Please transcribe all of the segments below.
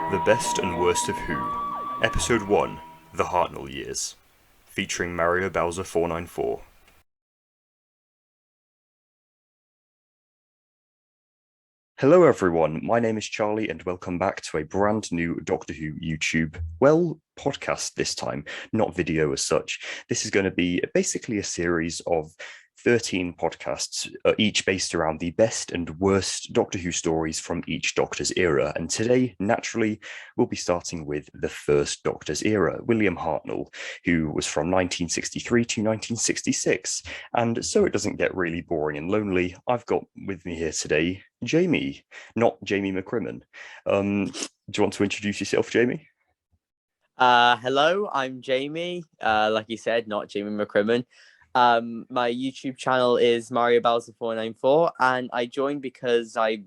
The Best and Worst of Who, Episode 1, The Hartnell Years, featuring MarioBowser494. Hello everyone, my name is Charlie and welcome back to a brand new Doctor Who YouTube, podcast this time, not video as such. This is going to be basically a series of 13 podcasts, each based around the best and worst Doctor Who stories from each Doctor's era. And today, naturally, we'll be starting with the first Doctor's era, William Hartnell, who was from 1963 to 1966. And so it doesn't get really boring and lonely, I've got with me here today Jamie, not Jamie McCrimmon. Do you want to introduce yourself, Jamie? Hello, I'm Jamie. Like you said, not Jamie McCrimmon. My YouTube channel is MarioBowser494, and I joined I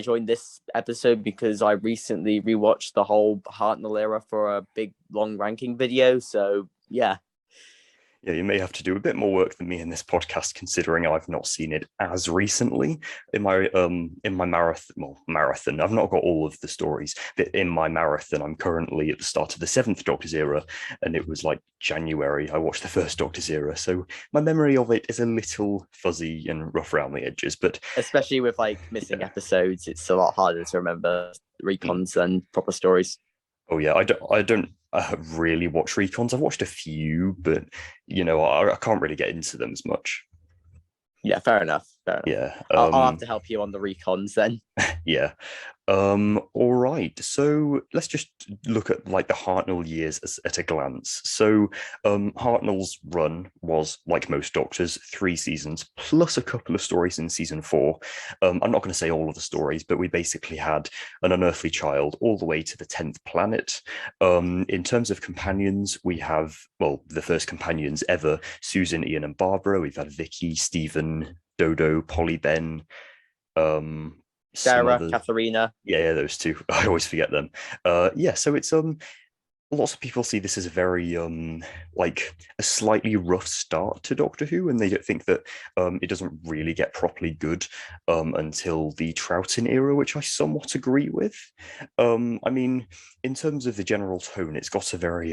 joined this episode because I recently rewatched the whole Hartnell era for a big long ranking video. So yeah. Yeah, you may have to do a bit more work than me in this podcast, considering I've not seen it as recently in my marathon. I've not got all of the stories, but in my marathon, I'm currently at the start of the seventh Doctor's era, and it was like January. I watched the first Doctor's era, so my memory of it is a little fuzzy and rough around the edges. But especially with like missing episodes, it's a lot harder to remember recons than proper stories. Oh yeah, I don't really watch recons. I've watched a few, but I can't really get into them as much. Yeah, fair enough. Yeah, I'll have to help you on the recons then. Yeah. All right. So let's just look at like the Hartnell years at a glance. So Hartnell's run was, like most Doctors, 3 seasons plus a couple of stories in season 4. I'm not going to say all of the stories, but we basically had an unearthly child all the way to the 10th planet. In terms of companions, we have, the first companions ever, Susan, Ian, and Barbara. We've had Vicky, Stephen, Dodo, Polly, Ben, Sarah, Katharina. Yeah, those two. I always forget them. So it's lots of people see this as a very like a slightly rough start to Doctor Who, and they don't think that it doesn't really get properly good until the Troughton era, which I somewhat agree with. I mean, in terms of the general tone, it's got a very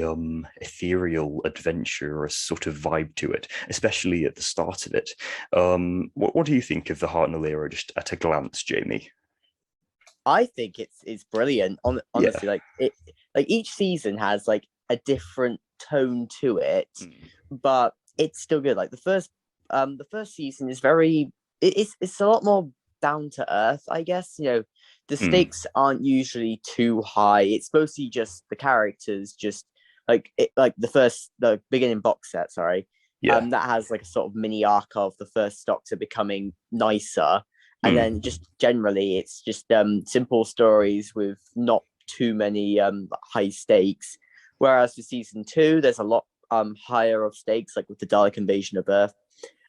ethereal, adventurous sort of vibe to it, especially at the start of it. What do you think of the Hartnell era, just at a glance, Jamie? I think it's brilliant. Honestly, like each season has like a different tone to it, but it's still good. Like the first season is it's a lot more down to earth, I guess. The stakes aren't usually too high. It's mostly just the characters, just like the beginning box set. Sorry, that has like a sort of mini arc of the first Doctor becoming nicer. And then just generally, it's just simple stories with not too many high stakes. Whereas for season 2, there's a lot higher of stakes, like with the Dalek invasion of Earth.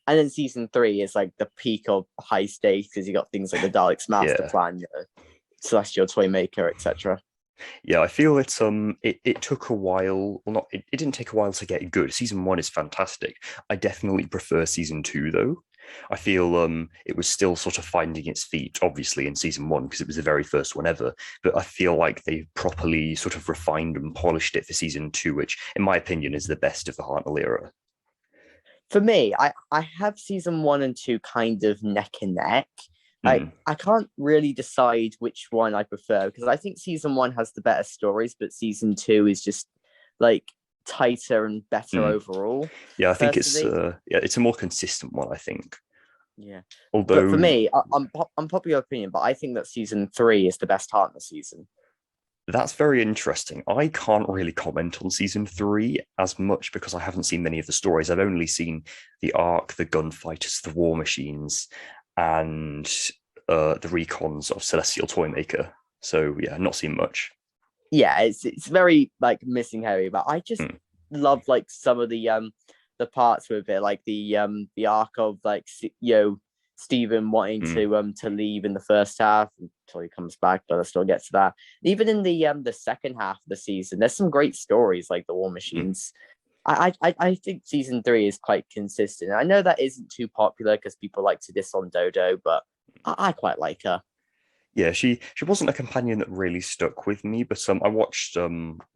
And then season 3 is like the peak of high stakes because you got things like the Daleks master plan, Celestial Toymaker, etc. Yeah, I feel it took a while. Well, not it didn't take a while to get good. Season 1 is fantastic. I definitely prefer season 2 though. I feel it was still sort of finding its feet, obviously, in season 1 because it was the very first one ever. But I feel like they properly sort of refined and polished it for season 2, which, in my opinion, is the best of the Hartnell era. For me, I have season 1 and 2 kind of neck and neck. I can't really decide which one I prefer because I think season 1 has the better stories, but season 2 is just like tighter and better overall. Yeah, I think it's a more consistent one, I think. Yeah. Although, but for me, I'm popular opinion, but I think that season 3 is the best Hartnell season. That's very interesting. I can't really comment on season 3 as much because I haven't seen many of the stories. I've only seen the Ark, the Gunfighters, the War Machines, and the recons of Celestial Toymaker. So yeah, not seen much. Yeah, it's very like missing Harry, but I just love like some of the parts with it, like the arc of like Stephen wanting to leave in the first half until he comes back, but I still get to that. Even in the second half of the season, there's some great stories like the War Machines. I think season 3 is quite consistent. I know that isn't too popular because people like to diss on Dodo, but I quite like her. Yeah, she wasn't a companion that really stuck with me, but I watched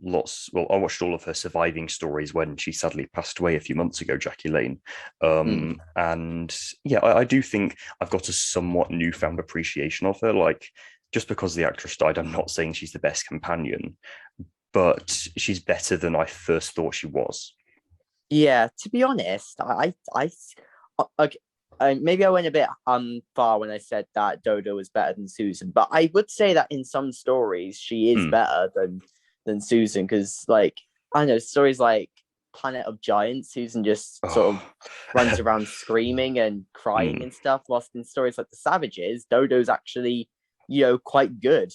lots. Well, I watched all of her surviving stories when she sadly passed away a few months ago, Jackie Lane. Mm. And yeah, I do think I've got a somewhat newfound appreciation of her. Like, just because the actress died, I'm not saying she's the best companion, but she's better than I first thought she was. Yeah, to be honest, okay, maybe I went a bit far when I said that Dodo was better than Susan, but I would say that in some stories she is Mm. better than Susan because, like, I don't know, stories like Planet of Giants, Susan just sort of Oh. runs around screaming and crying Mm. and stuff, whilst in stories like The Savages, Dodo's actually, quite good.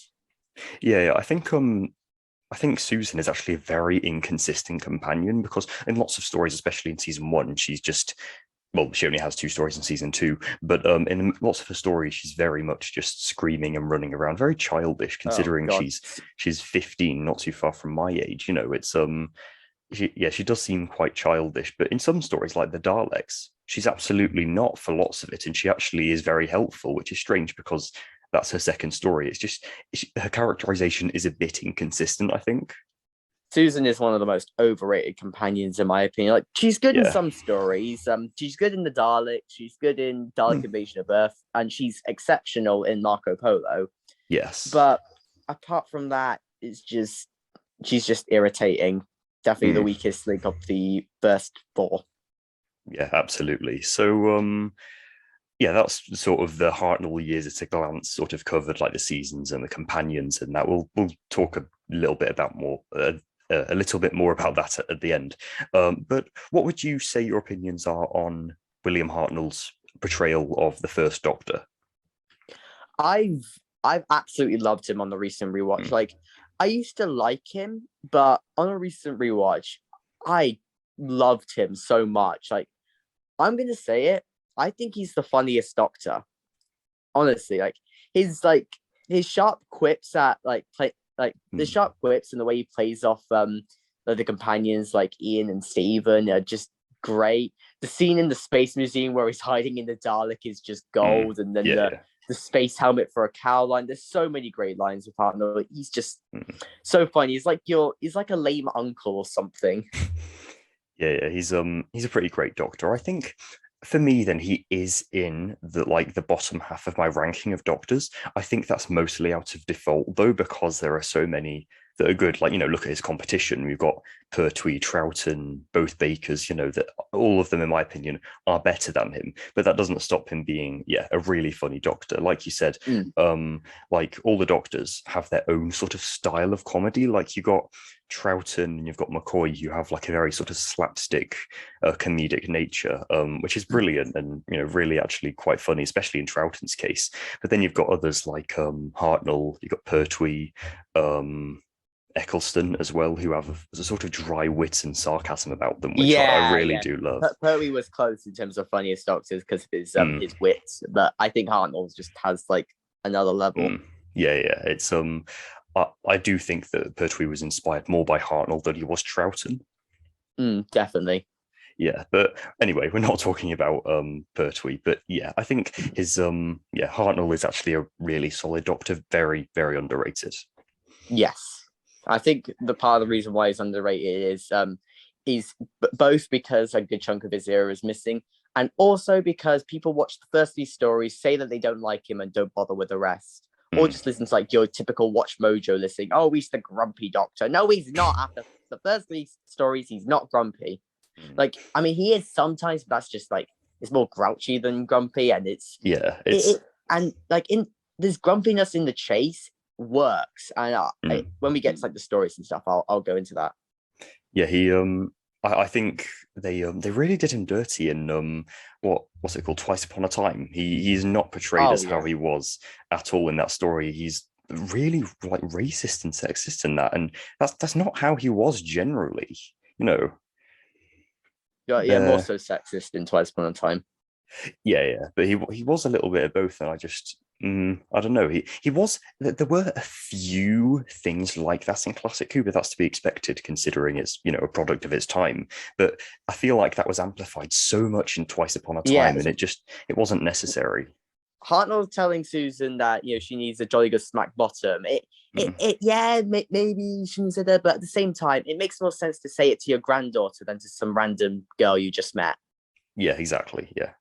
Yeah, I think Susan is actually a very inconsistent companion because in lots of stories, especially in season one, she's just well, she only has two stories in season two, but in lots of her stories, she's very much just screaming and running around, very childish, Oh considering God. she's 15, not too far from my age. You know, it's she does seem quite childish, but in some stories like the Daleks, she's absolutely not for lots of it, and she actually is very helpful, which is strange because that's her second story. It's just her characterization is a bit inconsistent, I think. Susan is one of the most overrated companions in my opinion. Like she's good in Yeah. some stories. She's good in the Dalek. She's good in Dalek Invasion of Earth, and she's exceptional in Marco Polo. Yes. But apart from that, she's just irritating. Definitely the Mm. weakest link of the first four. Yeah, absolutely. So, yeah, that's sort of the Hartnell years at a glance, sort of covered like the seasons and the companions, and that we'll talk a little bit about more. A little bit more about that at the end. But what would you say your opinions are on William Hartnell's portrayal of the First Doctor? I've absolutely loved him on the recent rewatch. Mm. Like I used to like him, but on a recent rewatch, I loved him so much. Like I'm gonna say it. I think he's the funniest Doctor. Honestly, like his sharp quips at the Mm. sharp quips and the way he plays off the companions like Ian and Steven are just great. The scene in the space museum where he's hiding in the Dalek is just Mm. gold, and then Yeah, the space helmet for a cow line. There's so many great lines with Hartnell. He's just yeah. Mm. so funny. He's like a lame uncle or something. Yeah, he's a pretty great Doctor. I think for me, then he is in the bottom half of my ranking of Doctors. I think that's mostly out of default though, because there are so many that are good. Like, you know, look at his competition. We've got Pertwee, Troughton, both Bakers, you know, that all of them, in my opinion, are better than him. But that doesn't stop him being, yeah, a really funny Doctor. Like you said, Mm. like all the Doctors have their own sort of style of comedy. Like you got Troughton and you've got McCoy, you have like a very sort of slapstick, comedic nature, which is brilliant and you know really actually quite funny, especially in Troughton's case. But then you've got others like Hartnell, you've got Pertwee, um, Eccleston as well, who have a sort of dry wit and sarcasm about them, which I Yeah, really yeah. do love. Pertwee was close in terms of funniest Doctors because of Mm, his wits, but I think Hartnell just has like another level. mm. Yeah, it's I do think that Pertwee was inspired more by Hartnell than he was Troughton. Definitely. Yeah, but anyway, we're not talking about Pertwee, but yeah, I think his yeah, Hartnell is actually a really solid Doctor, very, very underrated. Yes, I think the part of the reason why he's underrated is both because a good chunk of his era is missing, and also because people watch the first three stories, say that they don't like him, and don't bother with the rest, or Mm, just listen to like your typical Watch Mojo listening. Oh, he's the grumpy Doctor. No, he's not. After the first three stories, he's not grumpy. mm. Like, I mean, he is sometimes, but that's just like it's more grouchy than grumpy, and Yeah, it and like in there's grumpiness in the chase works, and mm. when we get to like the stories and stuff, I'll go into that. Yeah, I think they really did him dirty in what's it called, Twice Upon a Time. He's not portrayed Oh as how yeah, he was at all in that story. He's really like racist and sexist in that, and that's not how he was generally. You know, yeah, yeah. More there so sexist in Twice Upon a Time. yeah, but he was a little bit of both, and I just I don't know. He was there were a few things like that in classic Who, but that's to be expected considering it's you know a product of its time. But I feel like that was amplified so much in Twice Upon a Yeah, Time, and it wasn't necessary. Hartnell telling Susan that she needs a jolly good smack bottom. Maybe you shouldn't say that, but at the same time, it makes more sense to say it to your granddaughter than to some random girl you just met. Yeah, exactly. Yeah.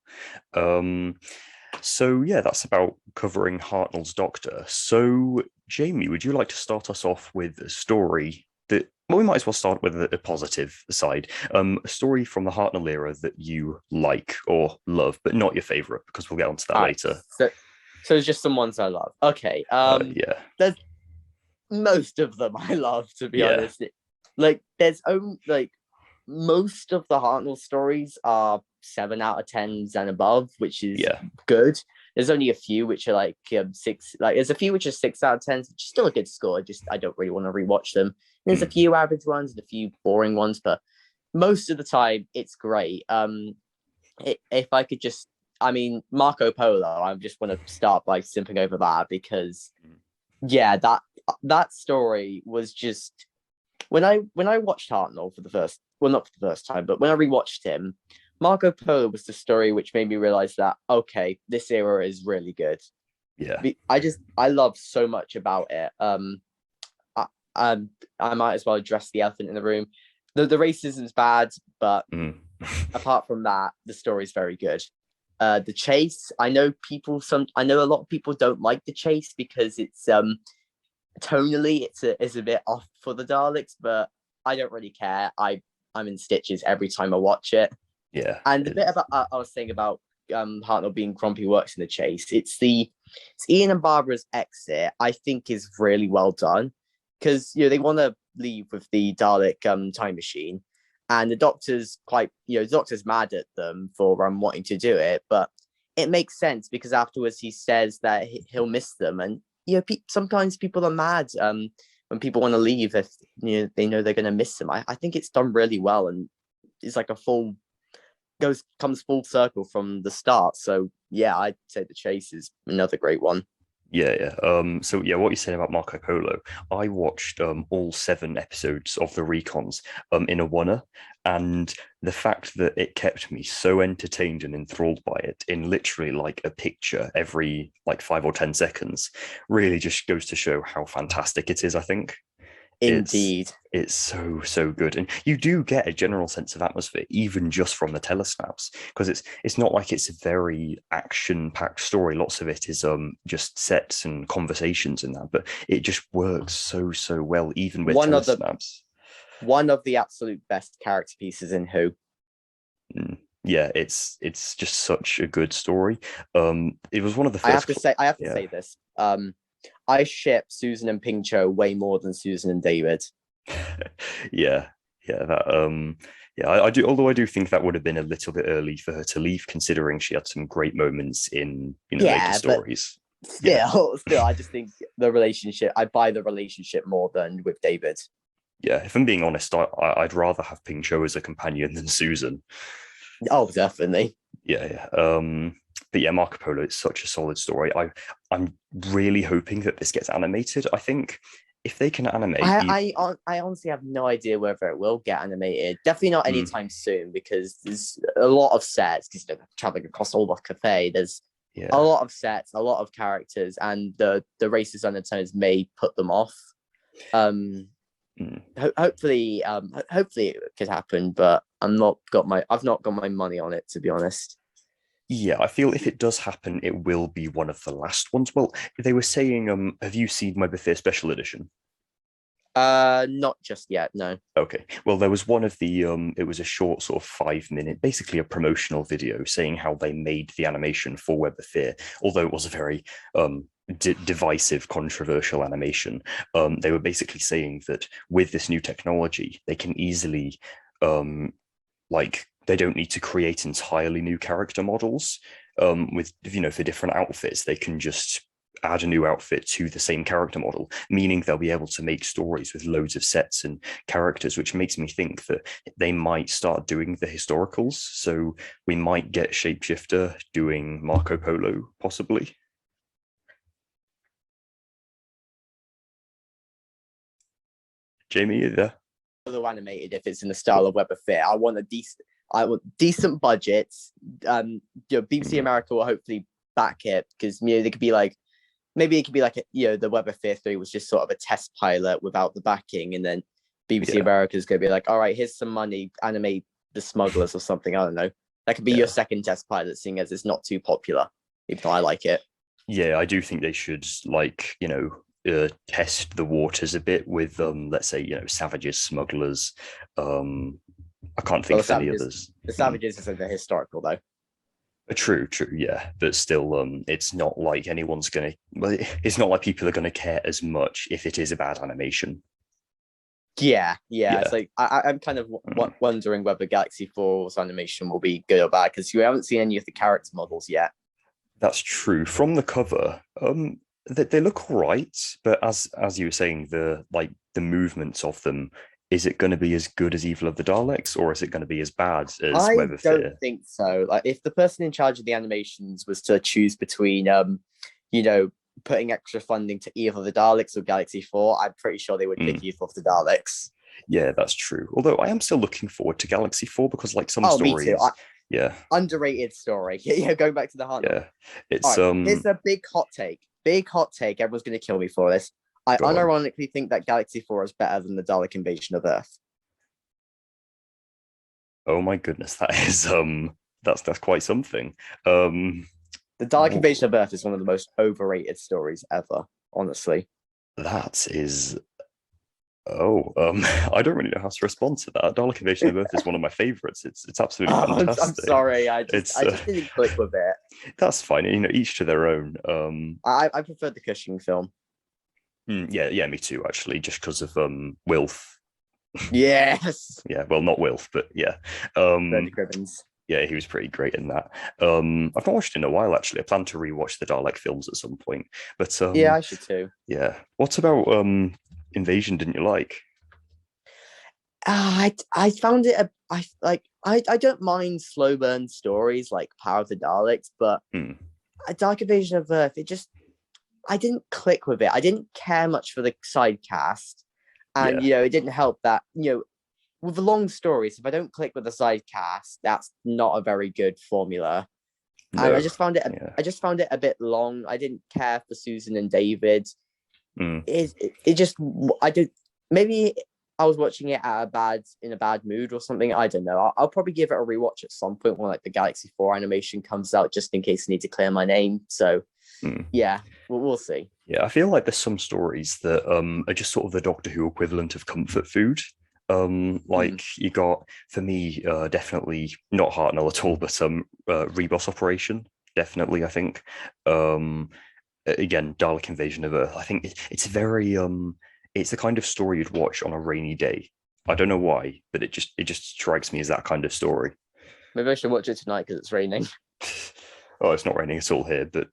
So yeah, that's about covering Hartnell's Doctor. So Jamie, would you like to start us off with a story that? Well, we might as well start with a positive side. A story from the Hartnell era that you like or love, but not your favorite, because we'll get onto that later. So it's just some ones I love. Okay. Yeah. There's most of them I love, to be honest. Like, there's only most of the Hartnell stories are 7 out of 10s and above, which is good. There's only a few which are like 6. Like, there's a few which are 6 out of 10s, which is still a good score. I don't really want to rewatch them. There's a few average ones and a few boring ones, but most of the time it's great. If I could just, Marco Polo, I just want to start by simping over that because, that story was just when I watched Hartnell for the first, well, not for the first time, but when I rewatched him, Marco Polo was the story which made me realize that, okay, this era is really good. Yeah. I love so much about it. I might as well address the elephant in the room. The racism's bad, but apart from that, the story's very good. The chase, I know a lot of people don't like the chase because it's tonally it's a bit off for the Daleks, but I don't really care. I'm in stitches every time I watch it. Yeah. And the bit about I was saying about Hartnell being grumpy works in the chase. It's Ian and Barbara's exit, I think, is really well done because they want to leave with the Dalek time machine, and the Doctor's the Doctor's mad at them for wanting to do it, but it makes sense because afterwards he says that he'll miss them, and sometimes people are mad when people want to leave if they know they're going to miss them. I think it's done really well, and it's like comes full circle from the start. So yeah, I'd say the chase is another great one. Yeah. So yeah, what you said about Marco Polo, I watched all 7 episodes of the Recons in a oneer, and the fact that it kept me so entertained and enthralled by it in literally like a picture every like 5 or 10 seconds really just goes to show how fantastic it is, I think. Indeed. It's so good, and you do get a general sense of atmosphere even just from the telesnaps, because it's not like it's a very action-packed story. Lots of it is just sets and conversations and that, but it just works so well even with telesnaps. One of the absolute best character pieces in Who. Yeah, it's just such a good story. It was one of the first. I have to say this. I ship Susan and Ping Cho way more than Susan and David. Yeah, I do. Although I do think that would have been a little bit early for her to leave, considering she had some great moments in later stories. Still, I just think the relationship. I buy the relationship more than with David. Yeah, if I'm being honest, I'd rather have Ping Cho as a companion than Susan. Oh, definitely. Yeah. But yeah, Marco Polo, it's such a solid story. I'm really hoping that this gets animated. I think if they can animate, I honestly have no idea whether it will get animated. Definitely not anytime soon, because there's a lot of sets. Because traveling across all the cafe, there's a lot of sets, a lot of characters, and the racist undertones may put them off. Hopefully it could happen, but I've not got my money on it, to be honest. Yeah, I feel if it does happen, it will be one of the last ones. Well, they were saying, have you seen Web of Fear Special Edition? Not just yet, no. Okay. Well, there was one of the, it was a short sort of 5-minute, basically a promotional video saying how they made the animation for Web of Fear, although it was a very divisive, controversial animation. They were basically saying that with this new technology, they can easily, they don't need to create entirely new character models. With for different outfits, they can just add a new outfit to the same character model, meaning they'll be able to make stories with loads of sets and characters, which makes me think that they might start doing the historicals. So we might get Shapeshifter doing Marco Polo, possibly. Jamie, are you there? Animated, if it's in the style of Web of Fear, I want decent budgets. BBC America will hopefully back it, because they could be like, maybe it could be like the Web of Fear 3 was just sort of a test pilot without the backing, and then BBC America is going to be like, all right, here's some money, animate the Smugglers or something. I don't know. That could be your second test pilot, seeing as it's not too popular, even though I like it. Yeah, I do think they should test the waters a bit with let's say Savages, Smugglers. I can't think of any others. The Savages isn't the historical though. True, yeah, but still, it's not like anyone's gonna. Well, it's not like people are gonna care as much if it is a bad animation. Yeah. It's like I'm kind of wondering whether Galaxy 4's animation will be good or bad, because you haven't seen any of the character models yet. That's true. From the cover, they look all right, but as you were saying, the movements of them, is it going to be as good as Evil of the Daleks, or is it going to be as bad as Web of Fear? I don't think so. Like, if the person in charge of the animations was to choose between, putting extra funding to Evil of the Daleks or Galaxy 4, I'm pretty sure they would pick Evil of the Daleks. Yeah, that's true. Although I am still looking forward to Galaxy 4, because some stories. Me too. Yeah. Underrated story. Going back to the Hartnell. Yeah. It's Here's a big hot take. Everyone's going to kill me for this. I unironically think that Galaxy 4 is better than the Dalek Invasion of Earth. Oh my goodness, that is that's quite something. The Dalek Invasion of Earth is one of the most overrated stories ever, honestly. That is. I don't really know how to respond to that. Dalek Invasion of Earth is one of my favorites. It's absolutely fantastic. I'm sorry, I just didn't click with it. That's fine. Each to their own. I prefer the Cushing film. Yeah, me too. Actually, just because of Wilf. Yes. Yeah, well, not Wilf, but yeah. Bernie Cribbins. Yeah, he was pretty great in that. I've not watched it in a while, actually. I plan to rewatch the Dalek films at some point. But yeah, I should too. Yeah. What about Invasion? Didn't you like? I found it. I don't mind slow burn stories like Power of the Daleks, but Dark Invasion of Earth, I didn't click with it. I didn't care much for the side cast, and it didn't help that with the long stories, if I don't click with the side cast, that's not a very good formula. No. And I just found it a bit long. I didn't care for Susan and David. It just, maybe I was watching it in a bad mood or something. I don't know. I'll probably give it a rewatch at some point when the Galaxy 4 animation comes out, just in case I need to clear my name. So yeah, we'll see. Yeah, I feel like there's some stories that are just sort of the Doctor Who equivalent of comfort food. You got, for me, definitely not Hartnell at all, but Reboss Operation, definitely, I think. Again, Dalek Invasion of Earth. I think it's very it's the kind of story you'd watch on a rainy day. I don't know why, but it just strikes me as that kind of story. Maybe I should watch it tonight because it's raining. Oh, it's not raining at all here, but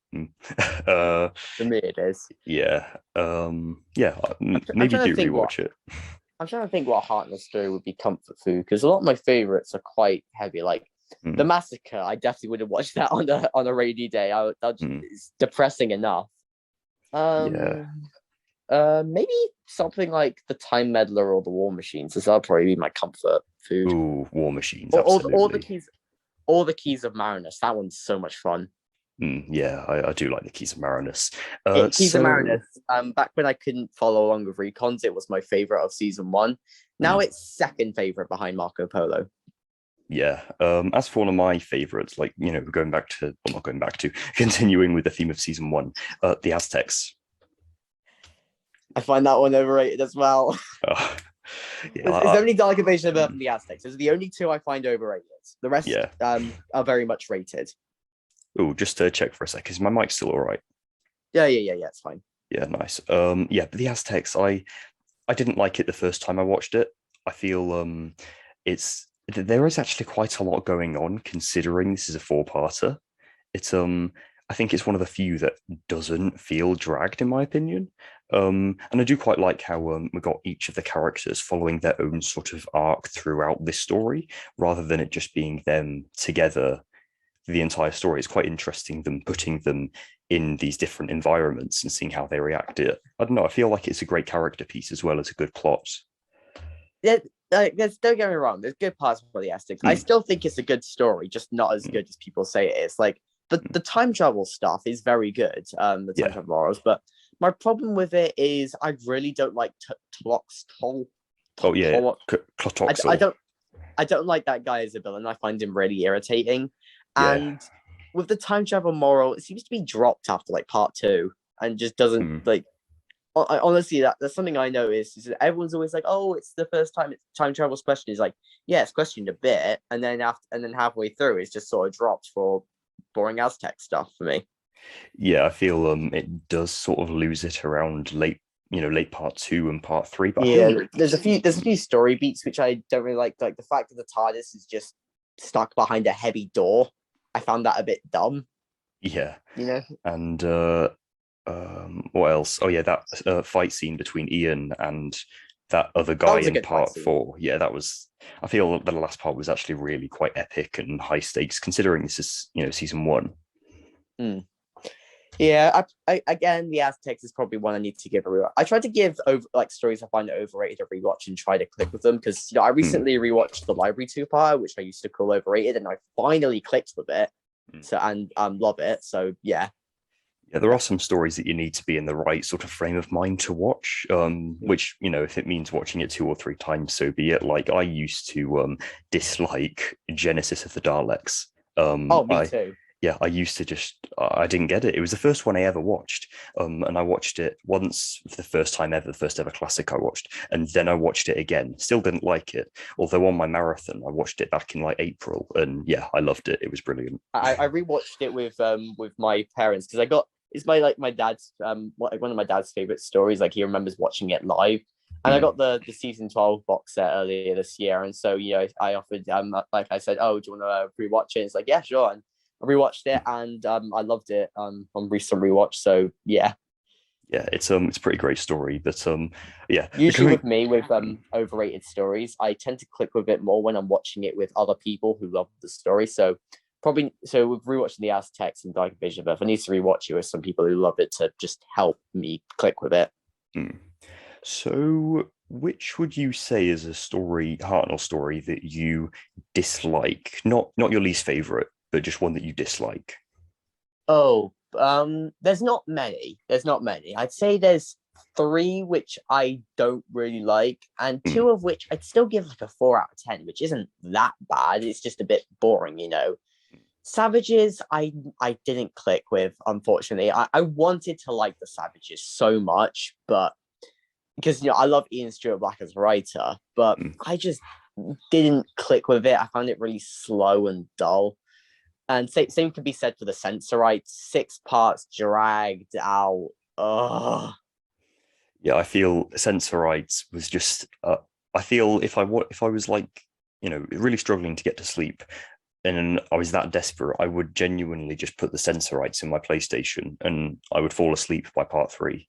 for me it is. Yeah. Maybe do rewatch it. I'm trying to think what Hartnell story would be comfort food, because a lot of my favorites are quite heavy. Like The Massacre, I definitely wouldn't watch that on a rainy day. It's depressing enough. Maybe something like The Time Meddler or The War Machines. That'll probably be my comfort food. Ooh, War Machines. Absolutely. All the Keys of Marinus. That one's so much fun. Yeah, I do like the Keys of Marinus. Keys of Marinus. Back when I couldn't follow along with recons, it was my favorite of season 1. Now it's second favorite behind Marco Polo. Yeah. As for one of my favorites, continuing with the theme of season 1, the Aztecs. I find that one overrated as well. There's only Dalek Invasion of Earth and the Aztecs. Those are the only two I find overrated. The rest are very much rated. Oh, just to check for a second. Is my mic still all right? Yeah, it's fine. Yeah, nice. But the Aztecs, I didn't like it the first time I watched it. I feel there is actually quite a lot going on, considering this is a 4-parter. It's I think it's one of the few that doesn't feel dragged, in my opinion. And I do quite like how we got each of the characters following their own sort of arc throughout this story, rather than it just being them together the entire story. It's quite interesting them putting them in these different environments and seeing how they react to it. I don't know, I feel like it's a great character piece as well as a good plot. Yeah, don't get me wrong, there's good parts for the Aztecs. I still think it's a good story, just not as good as people say it is. Like, the time travel stuff is very good. The time travel morals, but my problem with it is I really don't like Tloxtol. I don't like that guy as a villain. I find him really irritating. And with the time travel moral, it seems to be dropped after like part 2 and just doesn't like. Honestly, that's something I noticed. Is that everyone's always like, "Oh, it's the first time time travel's questioned." Is like, yeah, it's questioned a bit, and then halfway through, it's just sort of dropped for boring Aztec stuff for me. Yeah, I feel it does sort of lose it around late part 2 and part 3. But there's a few story beats which I don't really like the fact that the TARDIS is just stuck behind a heavy door. I found that a bit dumb. Yeah, and what else? Oh yeah, that fight scene between Ian and that other guy in part 4. Yeah, that was. I feel that the last part was actually really quite epic and high stakes, considering this is season 1. Yeah, I again, the Aztecs is probably one I need to give a rewatch. I tried to give stories I find overrated a rewatch and try to click with them because I recently rewatched the Library 2-part, which I used to call overrated, and I finally clicked with it. So and love it. So yeah. Yeah, there are some stories that you need to be in the right sort of frame of mind to watch, which, if it means watching it 2 or 3 times, so be it. Like, I used to dislike Genesis of the Daleks. Me too. Yeah, I used to I didn't get it. It was the first one I ever watched. And I watched it once for the first time ever, the first ever classic I watched. And then I watched it again. Still didn't like it. Although on my marathon, I watched it back in like April. And yeah, I loved it. It was brilliant. I rewatched it with my parents because it's my dad's one of my dad's favorite stories. Like, he remembers watching it live. And I got the season 12 box set earlier this year. And so, I offered, like I said, oh, do you want to rewatch it? And it's like, yeah, sure. And I rewatched it and I loved it on recent rewatch. So yeah. Yeah, it's a pretty great story. But yeah. Usually with me with overrated stories, I tend to click with it more when I'm watching it with other people who love the story. So with rewatching the Aztecs and Dark Vision of Earth, I need to rewatch it with some people who love it to just help me click with it. So which would you say is a Hartnell story that you dislike? Not your least favorite, but just one that you dislike. There's not many. I'd say there's 3 which I don't really like, and 2 of which I'd still give like a 4 out of 10, which isn't that bad. It's just a bit boring, Savages, I didn't click with, unfortunately. I wanted to like the Savages so much, but because I love Ian Stewart Black as a writer, but I just didn't click with it. I found it really slow and dull. And same could be said for the Sensorites. 6 parts dragged out. Ugh. Yeah, I feel Sensorites was just. I feel if I was like really struggling to get to sleep, and I was that desperate, I would genuinely just put the Sensorites in my PlayStation, and I would fall asleep by part 3.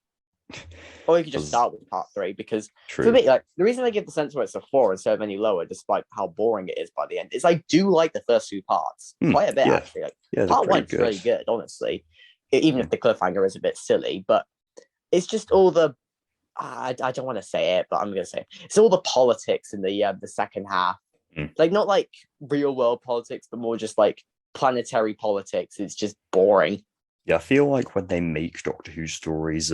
Or you could just start with part 3, because for me, like, the reason I give the Sensorites a 4 instead of any lower, despite how boring it is by the end, is I do like the first 2 parts quite a bit, actually. Like, part 1's really good, honestly, even if the cliffhanger is a bit silly. But it's just all the I don't want to say it, but I'm going to say it. It's all the politics in the second half. Like, not like real world politics, but more just like planetary politics. It's just boring. Yeah, I feel like when they make Doctor Who stories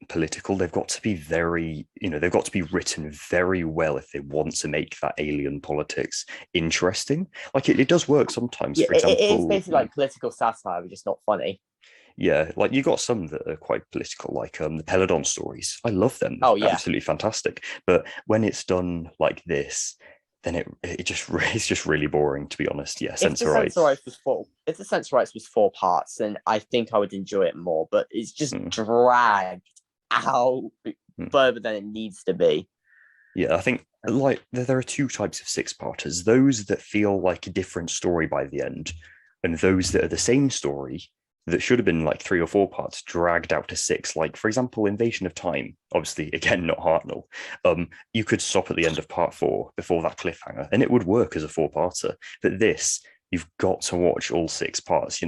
political, they've got to be they've got to be written very well if they want to make that alien politics interesting. Like, it does work sometimes. Yeah, for example, it is basically like political satire, but just not funny. Yeah, like, you got some that are quite political, like the Peladon stories. I love them. Oh yeah, absolutely fantastic. But when it's done like this, then it's just really boring, to be honest. Yeah, Sensorites. If the Sensorites was 4 parts, then I think I would enjoy it more. But it's just dragged out further than it needs to be. Yeah, I think like there are 2 types of 6-parters: those that feel like a different story by the end, and those that are the same story that should have been like 3 or 4 parts dragged out to 6. Like, for example, Invasion of Time, obviously, again, not Hartnell. You could stop at the end of part 4 before that cliffhanger, and it would work as a 4-parter. But this, you've got to watch all 6 parts,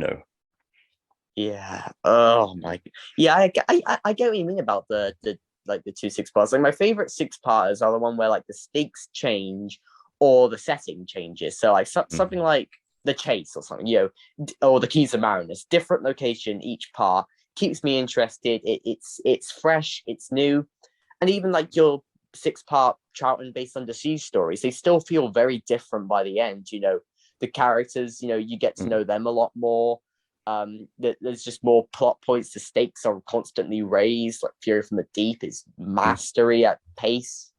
Yeah. Oh my. Yeah, I get what you mean about the 2 6-parts. Like, my favorite 6-parters are the one where like the stakes change or the setting changes. So like something like the chase or something, or the Keys of Marinus. Different location each part keeps me interested. It's fresh, it's new, and even like your 6-part Troughton based on the Siege stories, they still feel very different by the end. The characters, you get to know them a lot more. There's just more plot points. The stakes are constantly raised. Like Fury from the Deep is mastery at pace.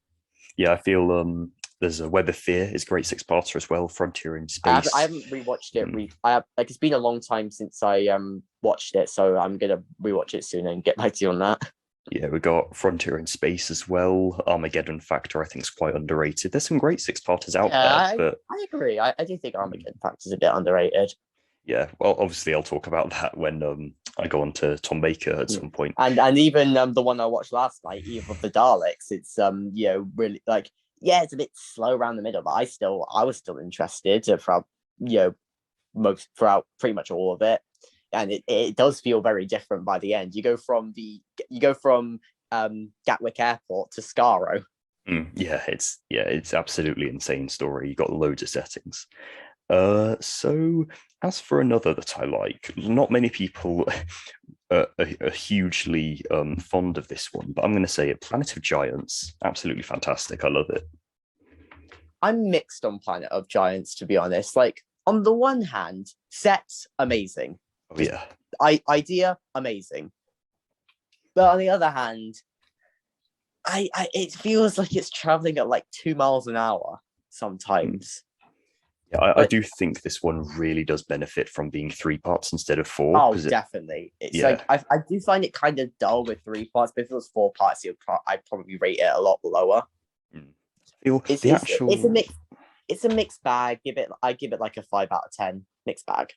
Yeah, I feel there's a Web of Fear is a great 6-parter as well. Frontier in Space. I haven't rewatched it. It's been a long time since I watched it, so I'm gonna rewatch it soon and get back to you on that. Yeah, we got Frontier in Space as well. Armageddon Factor, I think, is quite underrated. There's some great 6-parters out there, but I agree. I do think Armageddon Factor is a bit underrated. Yeah, well, obviously, I'll talk about that when I go on to Tom Baker at some point. And even the one I watched last night, Eve of the Daleks, it's really like, yeah, it's a bit slow around the middle, but I was still interested throughout pretty much all of it. And it does feel very different by the end. You go from Gatwick Airport to Skaro. Yeah, it's absolutely insane story. You got loads of settings. So as for another that I like, not many people are hugely fond of this one, but I'm going to say it. Planet of Giants, absolutely fantastic. I love it. I'm mixed on Planet of Giants, to be honest. Like, on the one hand, sets amazing. Oh, yeah. Idea amazing. But on the other hand, it feels like it's traveling at like 2 miles an hour sometimes. Yeah, I do think this one really does benefit from being 3 parts instead of 4. Oh, definitely. It's like I do find it kind of dull with 3 parts, but if it was 4 parts, I'd probably rate it a lot lower. It's a mixed bag. I give it like a 5 out of 10. Mixed bag.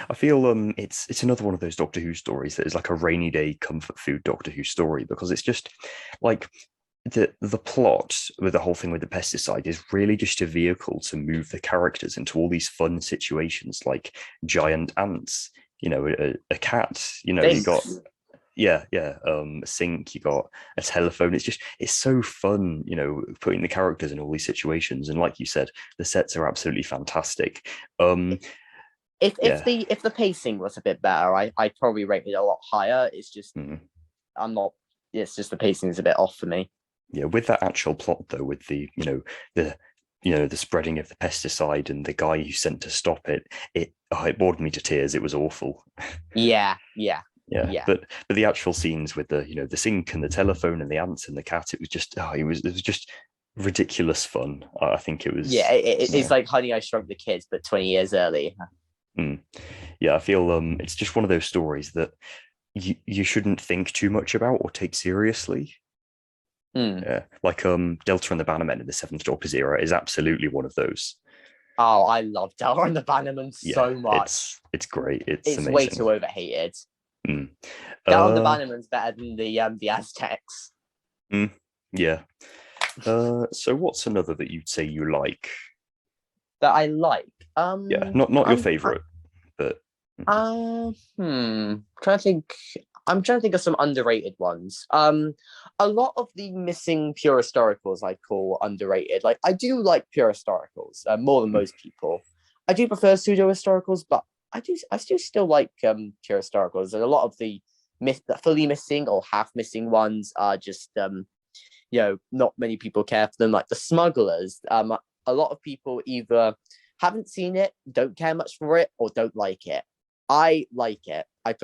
I feel it's another one of those Doctor Who stories that is like a rainy day comfort food Doctor Who story, because it's just like the plot with the whole thing with the pesticide is really just a vehicle to move the characters into all these fun situations, like giant ants, a cat, you got a sink, you got a telephone. It's so fun, putting the characters in all these situations. And like you said, the sets are absolutely fantastic. If the pacing was a bit better, I'd probably rate it a lot higher. It's just it's just the pacing is a bit off for me. Yeah, with that actual plot though, with the spreading of the pesticide and the guy who's sent to stop it, it bored me to tears. It was awful. Yeah. But the actual scenes with the sink and the telephone and the ants and the cat, it was just ridiculous fun. I think it was. Yeah, it's like Honey, I Shrunk the Kids, but 20 years early. Yeah, I feel it's just one of those stories that you shouldn't think too much about or take seriously. Yeah, like Delta and the Bannermen in the 7th Doctor's era is absolutely one of those. Oh, I love Delta and the Bannermen so much. It's great. It's amazing. Way too overhated. Delta and the Bannermen's better than the Aztecs. Yeah. So what's another that you'd say you like? That I like? Yeah, not your favorite, but I'm trying to think of some underrated ones. A lot of the missing pure historicals I call underrated. Like, I do like pure historicals more than most people. I do prefer pseudo historicals, but I do still like pure historicals. And a lot of the fully missing or half missing ones are just not many people care for them. Like the Smugglers, a lot of people either haven't seen it, don't care much for it, or don't like it. I like it. I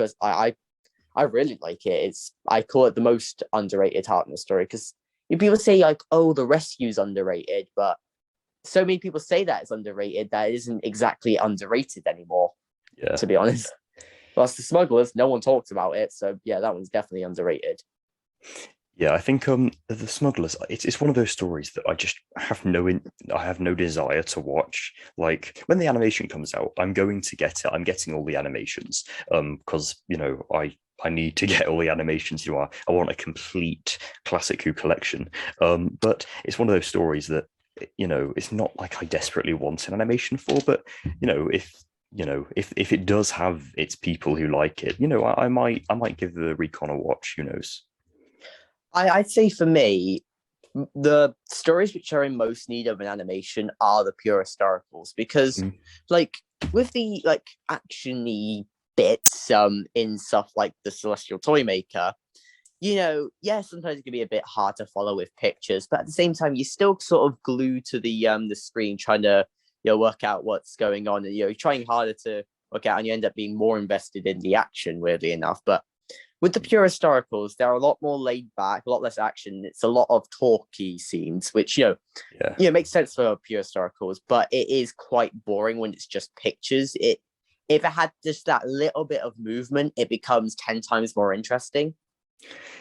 really like it. I call it the most underrated Hartnell story, because people say like, oh, the rescue's underrated, but so many people say that it's underrated that it isn't exactly underrated anymore. Yeah, to be honest. Whilst the Smugglers, no one talks about it, so yeah, that one's definitely underrated. Yeah, I think the Smugglers, it's one of those stories that I just have no desire to watch. Like, when the animation comes out, I'm going to get it. I'm getting all the animations because I need to get all the animations. I want a complete Classic Who collection. But it's one of those stories that it's not like I desperately want an animation for, but if it does have its people who like it, I might give the Recon a watch. Who knows? I'd say for me, the stories which are in most need of an animation are the pure historicals, because like with the like actiony bits in stuff like the Celestial Toymaker, yeah, sometimes it can be a bit hard to follow with pictures, but at the same time, you're still sort of glued to the screen trying to work out what's going on, and you're trying harder to work out, and you end up being more invested in the action, weirdly enough. But with the pure historicals, they're a lot more laid back, a lot less action. It's a lot of talky scenes, which makes sense for pure historicals, but it is quite boring when it's just pictures. If it had just that little bit of movement, it becomes 10 times more interesting.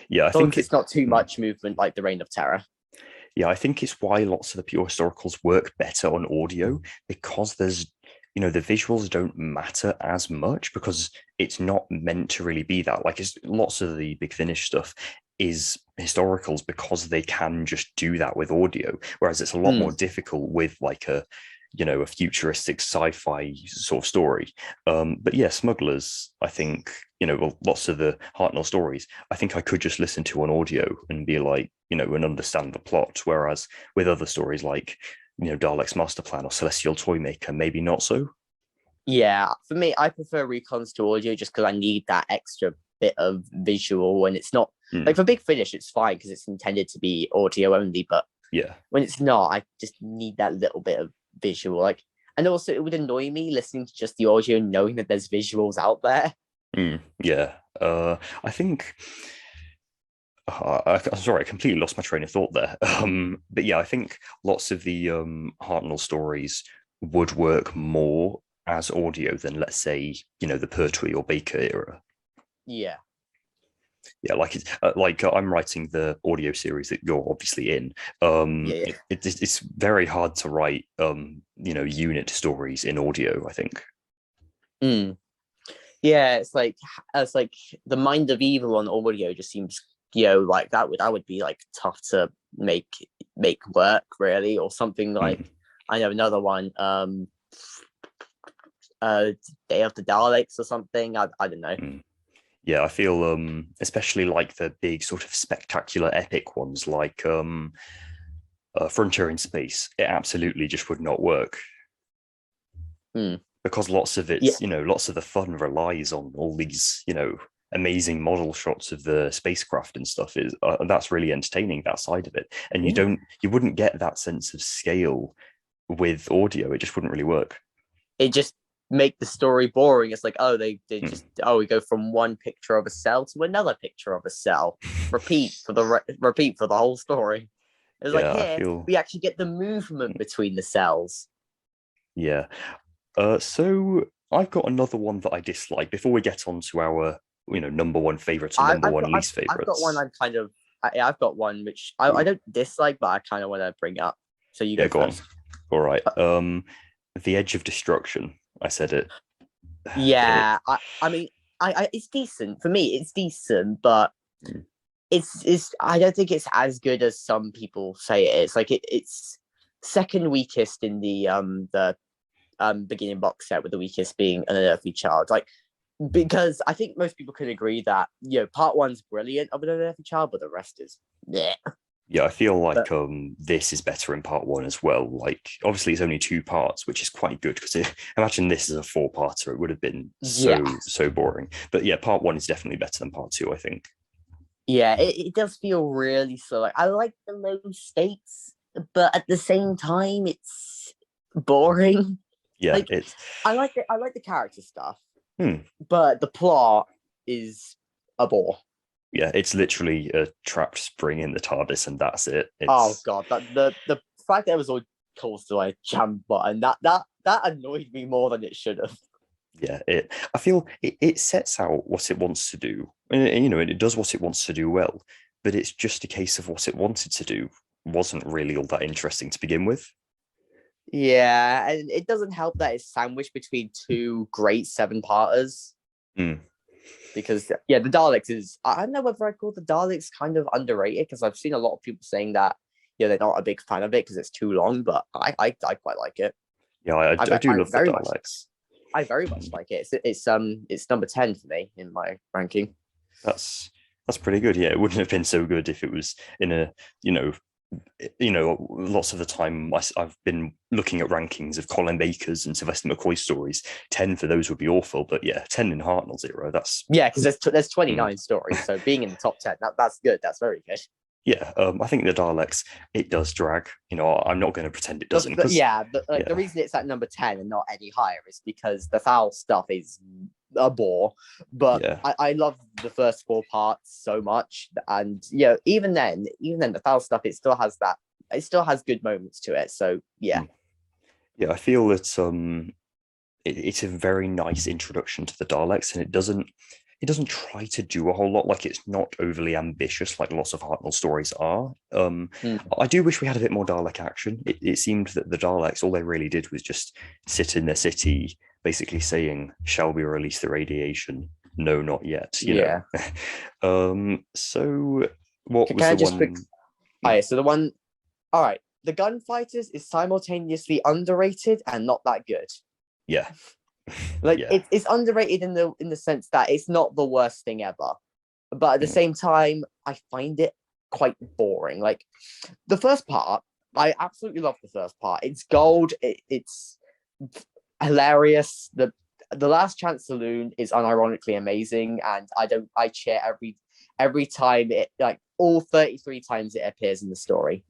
Yeah, I think it's not too much movement like the Reign of Terror. Yeah, I think it's why lots of the pure historicals work better on audio, because there's, the visuals don't matter as much because it's not meant to really be that. Like, it's lots of the Big Finish stuff is historicals because they can just do that with audio, whereas it's a lot more difficult with like a futuristic sci-fi sort of story. But yeah, Smugglers, I think, lots of the Hartnell stories, I think I could just listen to on audio and be like, and understand the plot. Whereas with other stories like, Dalek's Master Plan or Celestial Toymaker, maybe not so. Yeah, for me, I prefer recons to audio just because I need that extra bit of visual when it's not like for Big Finish, it's fine because it's intended to be audio only, but yeah, when it's not, I just need that little bit of visual. And also it would annoy me listening to just the audio knowing that there's visuals out there. Yeah, I think I'm sorry, I completely lost my train of thought there. But yeah, I think lots of the Hartnell stories would work more as audio than, let's say, the Pertwee or Baker era. Yeah. Yeah, like it's I'm writing the audio series that you're obviously in. It's very hard to write unit stories in audio, I think. Yeah, it's like the Mind of Evil on audio just seems like that would be like tough to make work, really, or something like I know another one, Day of the Daleks or something. I don't know. Yeah, I feel especially like the big sort of spectacular epic ones like Frontier in Space, it absolutely just would not work. Because lots of it's, lots of the fun relies on all these, amazing model shots of the spacecraft and stuff. Is that's really entertaining, that side of it. And you wouldn't get that sense of scale with audio. It just wouldn't really work. It just make the story boring. It's like, oh, they just we go from one picture of a cell to another picture of a cell. Repeat for the whole story. It's like here we actually get the movement between the cells. Yeah. So I've got another one that I dislike before we get on to our number one favorites and number one least favorites. I've got one I've got one which I don't dislike, but I kind of want to bring up. So you go first. On. All right. The Edge of Destruction. I said it. Yeah. I mean, it's decent for me. It's decent, but it's I don't think it's as good as some people say it is. Like it's second weakest in the beginning box set, with the weakest being An Unearthly Child. Like, because I think most people could agree that part one's brilliant of An Unearthly Child, but the rest is yeah. I feel like this is better in part one as well. Like, obviously it's only 2 parts, which is quite good, because imagine this is a 4-parter, it would have been so boring. But yeah, part one is definitely better than part 2, I think. Yeah, it does feel really slow. Like, I like the low stakes, but at the same time it's boring. Yeah, like, I like the character stuff, but the plot is a bore. Yeah, it's literally a trapped spring in the TARDIS, and that's it. Oh god, the fact that it was all calls to a jump button, that annoyed me more than it should have. Yeah, I feel it sets out what it wants to do, and it does what it wants to do well, but it's just a case of what it wanted to do wasn't really all that interesting to begin with. Yeah, and it doesn't help that it's sandwiched between 2 great 7-parters. Because the Daleks is, I don't know whether I call the Daleks kind of underrated, because I've seen a lot of people saying that they're not a big fan of it because it's too long, but I quite like it. Yeah, I do love the Daleks. I very much like it. It's number 10 for me in my ranking. That's pretty good. Yeah, it wouldn't have been so good if it was in a lots of the time I've been looking at rankings of Colin Baker's and Sylvester McCoy's stories. 10 for those would be awful, but yeah, 10 in Hartnell's era. That's because there's 29 stories, so being in the top 10, that's good. That's very good. Yeah, I think the Daleks, it does drag. I'm not going to pretend it doesn't. The reason it's at number 10 and not any higher is because the foul stuff is a bore. But I love the first 4 parts so much, and even then, the foul stuff, it still has good moments to it. So yeah, I feel that it's a very nice introduction to the Daleks, and it doesn't try to do a whole lot. Like, it's not overly ambitious like lots of Hartnell stories are. I do wish we had a bit more Dalek action. It seemed that the Daleks, all they really did was just sit in their city, basically saying, "Shall we release the radiation? No, not yet." So what was the one? So the one. All right, the Gunfighters is simultaneously underrated and not that good. Yeah. It's underrated in the sense that it's not the worst thing ever, but at the same time, I find it quite boring. Like, the first part, I absolutely love the first part. It's gold. It's hilarious. The Last Chance Saloon is unironically amazing, and I cheer every time it, like, all 33 times it appears in the story.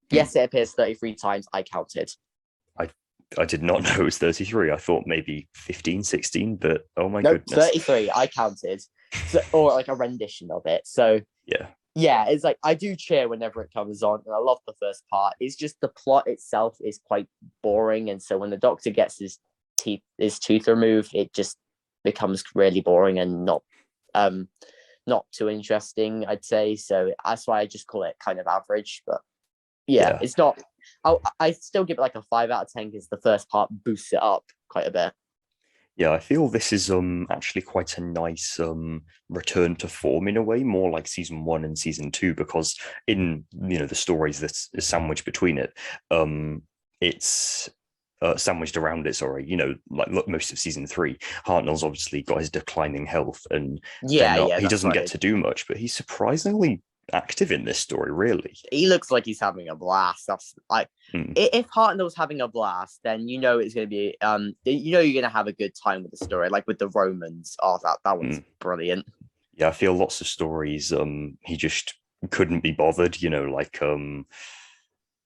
Yes, it appears 33 times. I counted. I did not know it was 33. I thought maybe 15, 16, but oh my goodness. 33, I counted. Or like a rendition of it. So yeah, it's like, I do cheer whenever it comes on, and I love the first part. It's just the plot itself is quite boring, and so when the Doctor gets his tooth removed, it just becomes really boring and not too interesting, I'd say. So that's why I just call it kind of average. But yeah. It's not. I still give it like a 5 out of 10 because the first part boosts it up quite a bit. Yeah, I feel this is actually quite a nice return to form in a way, more like season 1 and season 2, because in the stories that's sandwiched between it, it's sandwiched around it. Sorry, like most of season 3, Hartnell's obviously got his declining health, and he doesn't get to do much, but he's surprisingly active in this story. Really, he looks like he's having a blast. That's like, if Hartnell's having a blast, then it's going to be you're going to have a good time with the story, like with the Romans. Oh, that one's brilliant. Yeah, I feel lots of stories he just couldn't be bothered, like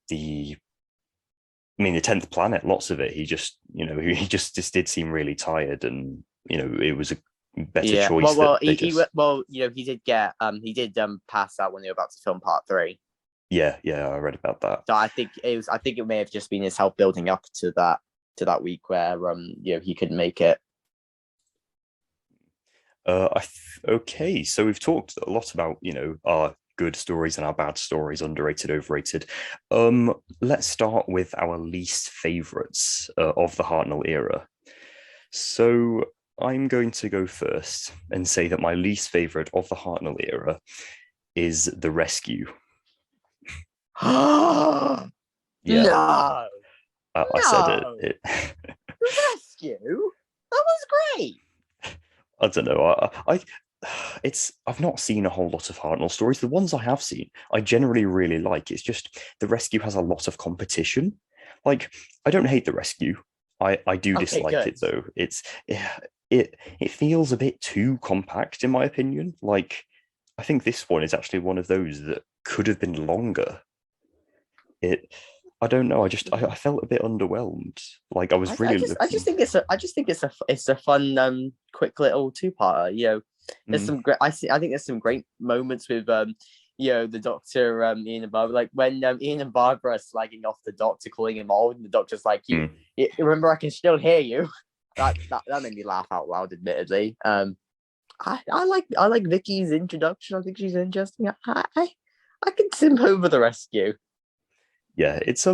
the 10th Planet, lots of it he just just did seem really tired, and it was a better choice. He did pass out when they were about to film part 3. Yeah, I read about that. So I think it may have just been his health building up to that week where he couldn't make it. Okay, so we've talked a lot about our good stories and our bad stories, underrated, overrated. Let's start with our least favorites of the Hartnell era. So I'm going to go first and say that my least favorite of the Hartnell era is The Rescue. No. I said it. The Rescue? That was great. I don't know. I've not seen a whole lot of Hartnell stories. The ones I have seen, I generally really like. It's just The Rescue has a lot of competition. Like, I don't hate The Rescue. I do dislike it though. It feels a bit too compact in my opinion. Like, I think this one is actually one of those that could have been longer. I don't know. I felt a bit underwhelmed. Like, I was really. I just think it's a fun quick little 2-parter. There's some great. I think there's some great moments with the Doctor, Ian and Barbara. Like when Ian and Barbara are slagging off the Doctor, calling him old, and the Doctor's like, "You remember? I can still hear you." That made me laugh out loud. Admittedly, I like Vicky's introduction. I think she's interesting. I can simp over The Rescue. Yeah, it's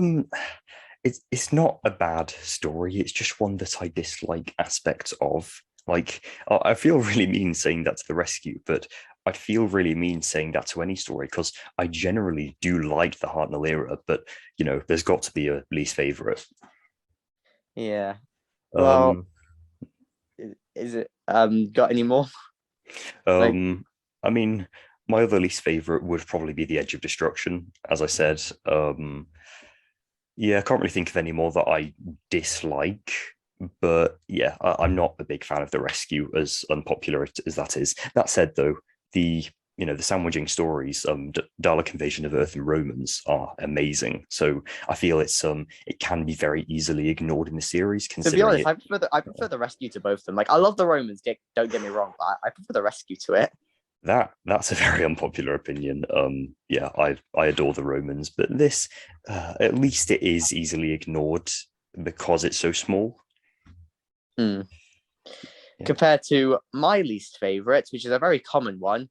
not a bad story. It's just one that I dislike aspects of. Like, I feel really mean saying that to The Rescue, but I'd feel really mean saying that to any story because I generally do like the Hartnell era, but there's got to be a least favorite. Yeah. Well, is it got any more? I mean, my other least favorite would probably be the Edge of Destruction. As I said, yeah, I can't really think of any more that I dislike. But yeah, I'm not a big fan of the rescue, as unpopular as that is. That said, though, the the sandwiching stories, Dalek Invasion of Earth and Romans are amazing. So I feel it can be very easily ignored in the series. To be honest, I prefer the rescue to both of them. Like, I love the Romans. Don't get me wrong, but I prefer the rescue to it. That's a very unpopular opinion. Yeah, I adore the Romans, but this, at least it is easily ignored because it's so small. Yeah. Compared to my least favorite, which is a very common one,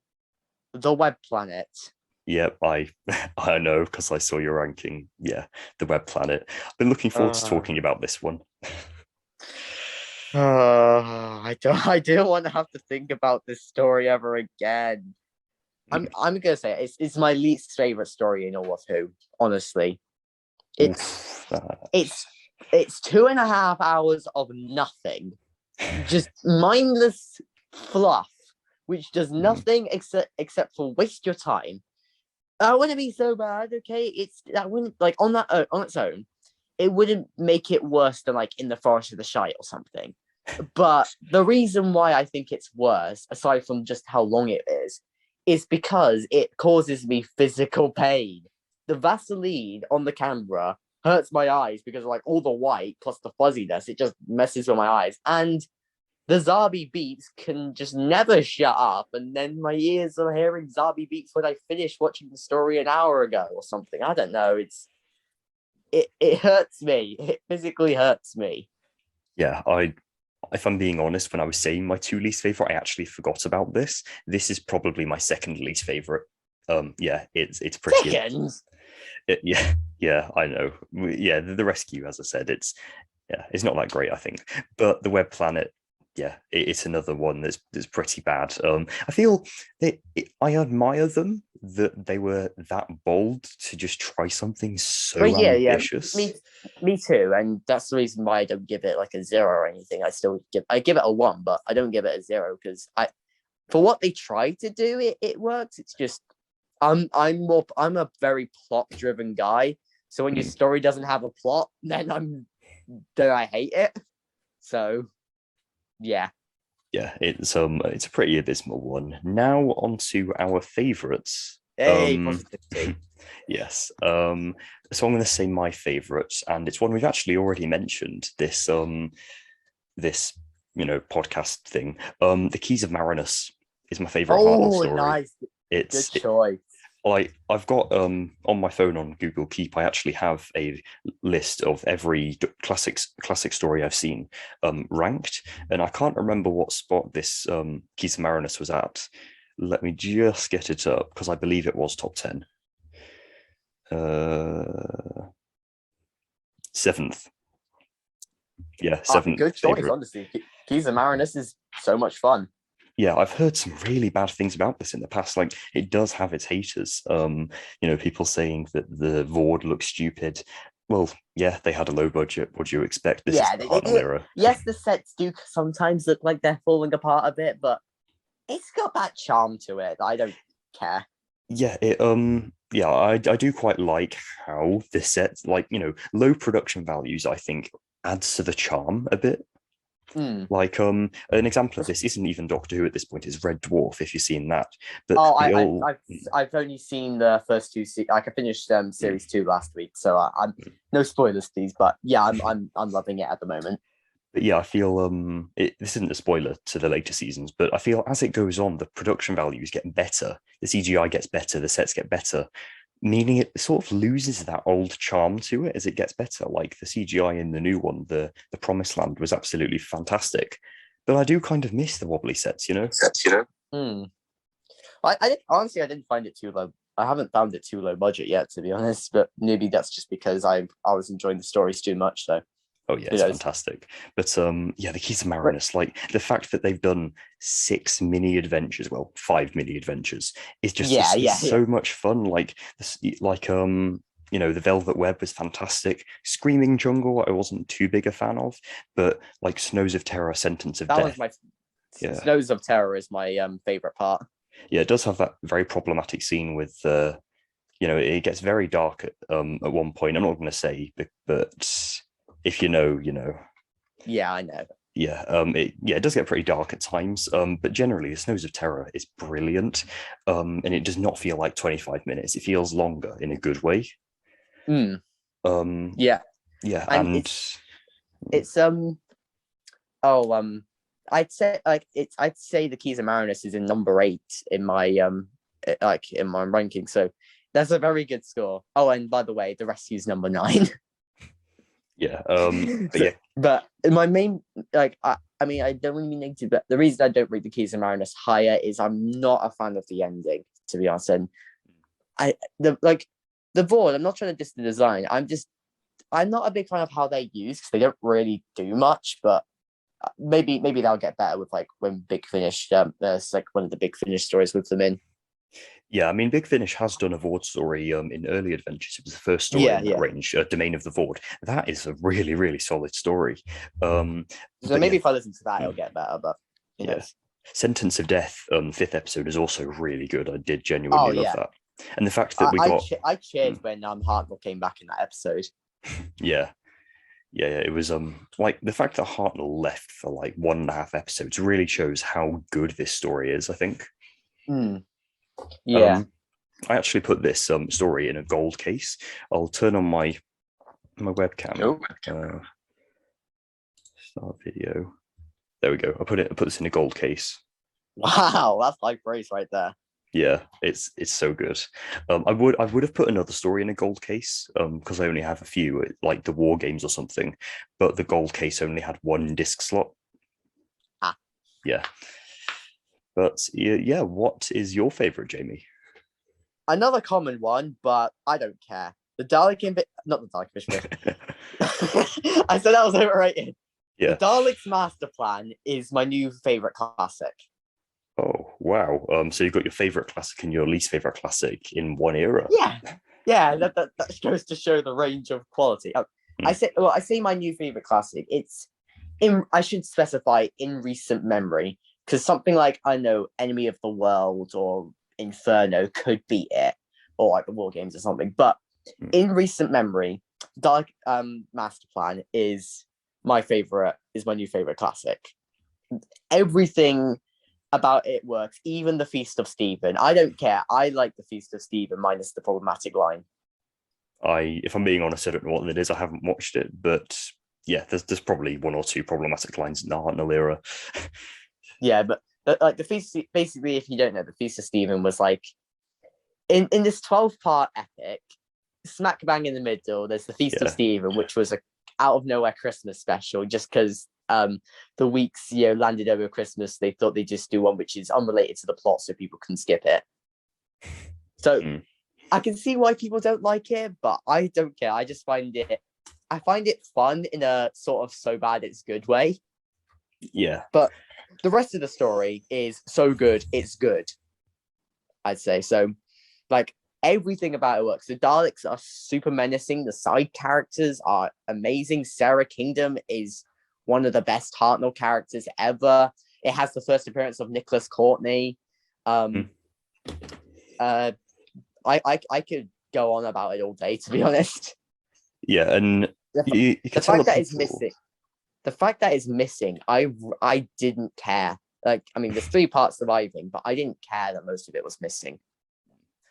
the Web Planet. Yep, I know because I saw your ranking. Yeah, the Web Planet. I've been looking forward to talking about this one. I don't want to have to think about this story ever again. I'm gonna say it's my least favorite story in all of Who. Honestly, it's 2.5 hours of nothing, just mindless fluff, which does nothing except for waste your time. That wouldn't be so bad, okay? That wouldn't, like, on its own, it wouldn't make it worse than like In the Forest of the Shite or something. But the reason why I think it's worse, aside from just how long it is because it causes me physical pain. The Vaseline on the camera hurts my eyes because of like all the white plus the fuzziness. It just messes with my eyes. And the Zarbi beats can just never shut up. And then my ears are hearing Zarbi beats when I finished watching the story an hour ago or something. I don't know. It hurts me. It physically hurts me. Yeah, if I'm being honest, when I was saying my two least favorite, I actually forgot about this. This is probably my second least favorite. Yeah, it's pretty. Yeah, I know. Yeah, the rescue, as I said, it's not that great, I think. But the Web Planet, yeah, it's another one that's pretty bad. I feel I admire them that they were that bold to just try something so ambitious. Yeah, me too, and that's the reason why I don't give it like a 0 or anything. I give it a 1, but I don't give it a 0 because for what they tried to do, it works. It's just I'm a very plot driven guy, so when your story doesn't have a plot, then I hate it. So yeah, it's a pretty abysmal one. Now on to our favorites. Hey, positivity. Yes. So I'm going to say my favorites, and it's one we've actually already mentioned. This podcast thing. The Keys of Marinus is my favorite Hartnell story. Oh, nice. Good choice. I've got on my phone on Google Keep, I actually have a list of every classic story I've seen ranked, and I can't remember what spot this Keys of Marinus was at. Let me just get it up because I believe it was top 10. 7th. Yeah, 7th. Good choice, honestly. Keys of Marinus is so much fun. Yeah, I've heard some really bad things about this in the past. Like, it does have its haters. People saying that the Vord looks stupid. Well, yeah, they had a low budget. What do you expect? This is the Hartnell era. Yes, the sets do sometimes look like they're falling apart a bit, but it's got that charm to it. I don't care. Yeah, I do quite like how the sets, like, low production values, I think, adds to the charm a bit. Like an example of this isn't even Doctor Who at this point, is Red Dwarf, if you've seen that. But I've only seen the first two. I finished series 2 last week, so I'm no spoilers, please. But yeah, I'm loving it at the moment. But yeah, I feel this isn't a spoiler to the later seasons, but I feel as it goes on, the production values get better, the CGI gets better, the sets get better, meaning it sort of loses that old charm to it as it gets better. Like the CGI in the new one, the Promised Land, was absolutely fantastic, but I do kind of miss the wobbly sets, I didn't find it too low. I haven't found it too low budget yet, to be honest, but maybe that's just because I was enjoying the stories too much. So oh yeah, it's fantastic. But the Keys of Marinus, like the fact that they've done 5 mini adventures, is just so much fun. Like the Velvet Web was fantastic. Screaming Jungle, I wasn't too big a fan of, but like Snows of Terror, Sentence of Death. Snows of Terror is my favorite part. Yeah, it does have that very problematic scene with it gets very dark at one point. I'm not going to say, but if you know, you know. Yeah, I know. Yeah, it does get pretty dark at times. But generally, the Snows of Terror is brilliant. And it does not feel like 25 minutes. It feels longer in a good way. Mm. Yeah, Yeah, and and it's I'd say I'd say the Keys of Marinus is in number 8 in my in my ranking. So that's a very good score. Oh, and by the way, The Rescue's number 9. yeah, but So, yeah, but my main I mean I don't really mean negative, but the reason I don't rate the Keys of Marinus higher is I'm not a fan of the ending, to be honest. And the board, I'm not trying to diss the design. I'm not a big fan of how they use, because they don't really do much, but maybe they'll get better with like when Big Finish there's like one of the Big Finish stories with them in. yeah. I mean, Big Finish has done a Void story in early adventures. It was the first story in that range, Domain of the Void. That is a really, really solid story. So maybe if I listen to that, it'll get better. But who knows? Sentence of Death, 5th episode, is also really good. I did genuinely love that. And the fact that I cheered when Hartnell came back in that episode. Yeah. It was like the fact that Hartnell left for like 1.5 episodes really shows how good this story is, I think. Yeah. I actually put this story in a gold case. I'll turn on my webcam. Start video. There we go. I put this in a gold case. Wow, that's high praise right there. Yeah, it's so good. I would have put another story in a gold case because I only have a few, like the War Games or something, but the gold case only had 1 disc slot. Yeah. But yeah, what is your favorite, Jamie? Another common one, but I don't care. The Dalek not the Dalek Invasion. I said that was overrated. Yeah. The Daleks Master Plan is my new favorite classic. Oh wow! So you've got your favorite classic and your least favorite classic in one era. Yeah. That goes to show the range of quality. I say my new favorite classic. It's I should specify in recent memory, because something like I know Enemy of the World or Inferno could beat it, or like the War Games or something. But in recent memory, Dalek Master Plan is my favorite. Is my new favorite classic. Everything about it works, even the Feast of Stephen. I don't care. I like the Feast of Stephen minus the problematic line. If I'm being honest, I don't know what it is. I haven't watched it, but yeah, there's probably 1 or 2 problematic lines in the Hartnell era. Yeah, but like the Feast, basically, if you don't know, the Feast of Stephen was like in this 12-part epic, smack bang in the middle. There's the Feast of Stephen, which was a out of nowhere Christmas special, just because the weeks landed over Christmas. They thought they'd just do one which is unrelated to the plot, so people can skip it. So I can see why people don't like it, but I don't care. I find it fun in a sort of so bad it's good way. Yeah, but the rest of the story is so good it's good, I'd say. So like everything about it works. The Daleks are super menacing. The side characters are amazing. Sarah Kingdom is one of the best Hartnell characters ever. It has the first appearance of Nicholas Courtney. I could go on about it all day, to be honest. Yeah, and the fact that it's missing, I didn't care. Like, I mean, there's 3 parts surviving, but I didn't care that most of it was missing.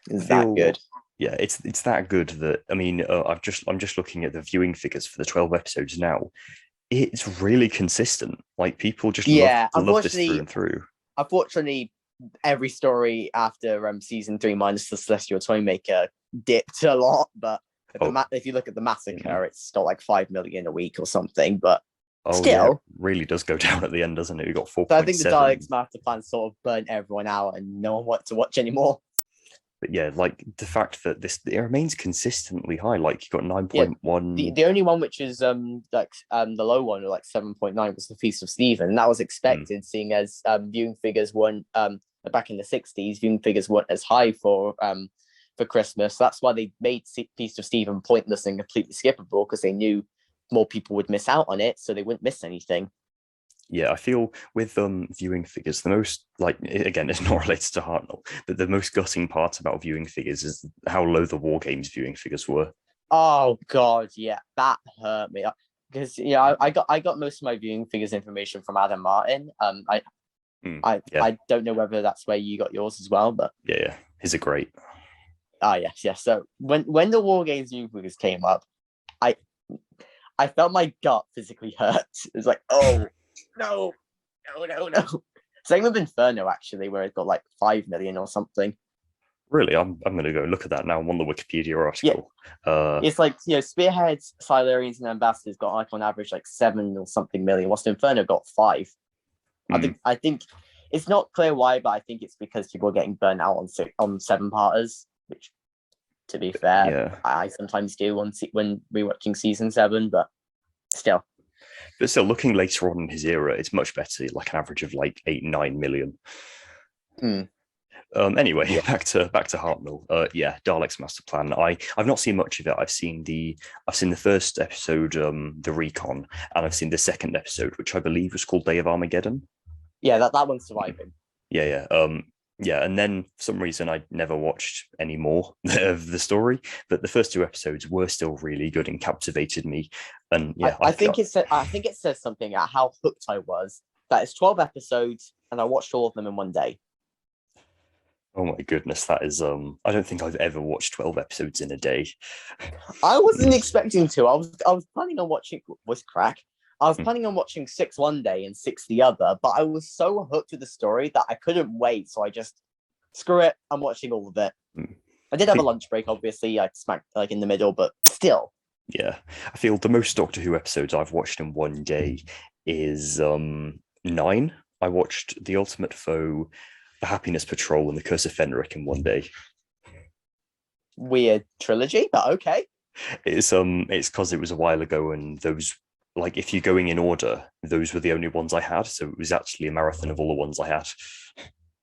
It's that good. Yeah, it's that good that I mean, I'm just looking at the viewing figures for the 12 episodes now. It's really consistent. Like people just love this through and through. Unfortunately, every story after season 3 minus the Celestial Toymaker dipped a lot, but if you look at the Massacre, it's still like 5 million a week or something. But still, it really does go down at the end, doesn't it? We got 4.7. So I think the Daleks Master Plan sort of burnt everyone out, and no one wanted to watch anymore. But yeah, like the fact that it remains consistently high. Like you got 9.1. The only one which is the low one, or like 7.9, was the Feast of Stephen, and that was expected, seeing as viewing figures weren't back in the 60s. Viewing figures weren't as high for Christmas. That's why they made Feast of Stephen pointless and completely skippable, because they knew more people would miss out on it, so they wouldn't miss anything. Yeah, I feel with viewing figures, the most like again, it's not related to Hartnell, but the most gutting part about viewing figures is how low the War Games viewing figures were. Oh God, yeah, that hurt me because I got most of my viewing figures information from Adam Martin. Yeah, I don't know whether that's where you got yours as well, but yeah, his are great. yes. So when the War Games viewing figures came up, I I felt my gut physically hurt. It was like, oh no, no. Same with Inferno actually, where it got like 5 million or something. Really, I'm gonna go look at that now. I'm on the Wikipedia Yeah, article. it's like Spearheads, Silurians, and Ambassadors got like on average like 7 or something million, whilst Inferno got 5. I think it's not clear why, but I think it's because people are getting burnt out on 7-parters, which, to be fair, yeah, I sometimes do when rewatching season 7, but still. but still, looking later on in his era, it's much better. Like an average of like 8-9 million. Mm. Anyway, Yeah. back to Hartnell. Yeah, Dalek's Master Plan. I've not seen much of it. I've seen the first episode, the Recon, and I've seen the second episode, which I believe was called Day of Armageddon. Yeah, that one's surviving. Yeah, yeah, and then for some reason I never watched any more of the story, but the first 2 episodes were still really good and captivated me. And yeah, I think it says something at how hooked I was. That it's 12 episodes, and I watched all of them in one day. oh my goodness, that is I don't think I've ever watched 12 episodes in a day. I wasn't expecting to. I was planning on watching voice crack. I was planning on watching 6 one day and 6 the other, but I was so hooked with the story that I couldn't wait. So I just screw it. I'm watching all of it. I did have a lunch break, obviously. I smacked like in the middle, but still. Yeah, I feel the most Doctor Who episodes I've watched in one day is 9. I watched The Ultimate Foe, The Happiness Patrol, and The Curse of Fenric in one day. Weird trilogy, but okay. It's because it was a while ago, and those, like, if you're going in order, those were the only ones I had. So it was actually a marathon of all the ones I had.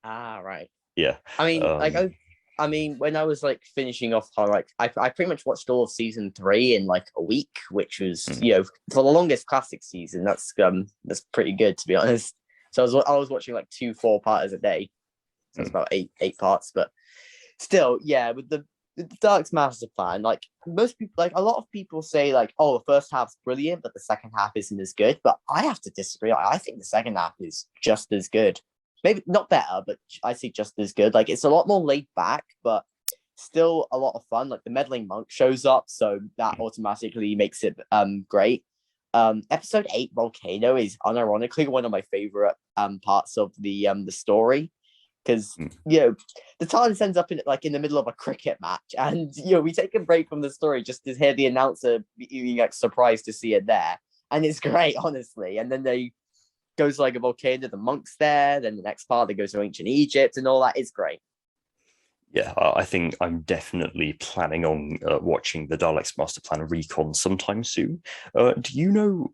Right. Yeah. I mean, when I was like finishing off, I pretty much watched all of season 3 in like a week, which was for the longest classic season. That's pretty good, to be honest. So I was watching like 2 4-parters a day. So it's about eight parts, but still, yeah. With the Daleks Master Plan, like most people, like a lot of people say, like, oh, the first half's brilliant, but the second half isn't as good. But I have to disagree. I think the second half is just as good. Maybe not better, but I see just as good. Like it's a lot more laid back, but still a lot of fun. Like the meddling monk shows up, so that automatically makes it great. Episode 8, Volcano, is unironically one of my favorite parts of the story, because the TARDIS ends up in the middle of a cricket match, and we take a break from the story just to hear the announcer being like surprised to see it there, and it's great, honestly. And then they goes like a volcano, the monks there, then the next part they goes to ancient Egypt and all that. Is great. Yeah, I think I'm definitely planning on watching the Daleks Master Plan Recon sometime soon. Do you know?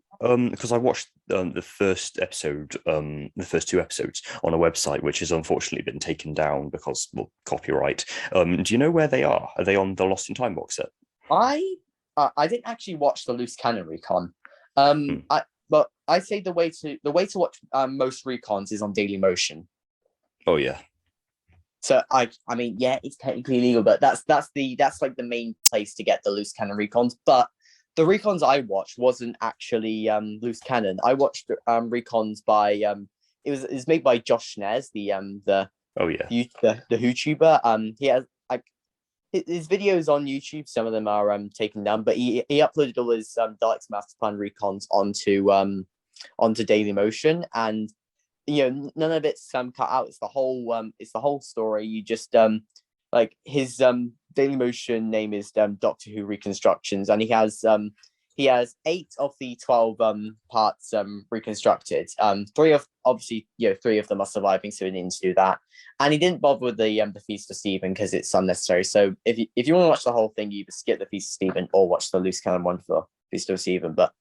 Because I watched the first episode, the first 2 episodes on a website, which has unfortunately been taken down because, well, copyright. Do you know where they are? Are they on the Lost in Time box set? I didn't actually watch the Loose Cannon Recon. But I say the way to watch most recons is on Daily Motion. Oh yeah. So I mean, yeah, it's technically illegal, but that's like the main place to get the loose cannon recons. But the recons I watched wasn't actually loose cannon. I watched recons by it was made by Josh Schneers, the oh yeah the YouTuber. He has like his videos on YouTube. Some of them are taken down, but he uploaded all his Daleks Master Plan recons onto Daily Motion, and none of it's cut out. It's the whole story. You just like his Daily Motion name is Doctor Who Reconstructions, and he has 8 of the 12 parts reconstructed. 3 of them are surviving, so he didn't do that, and he didn't bother with the Feast of Stephen because it's unnecessary. So if you want to watch the whole thing, you either skip the Feast of Stephen or watch the loose cannon one for Feast of Stephen. But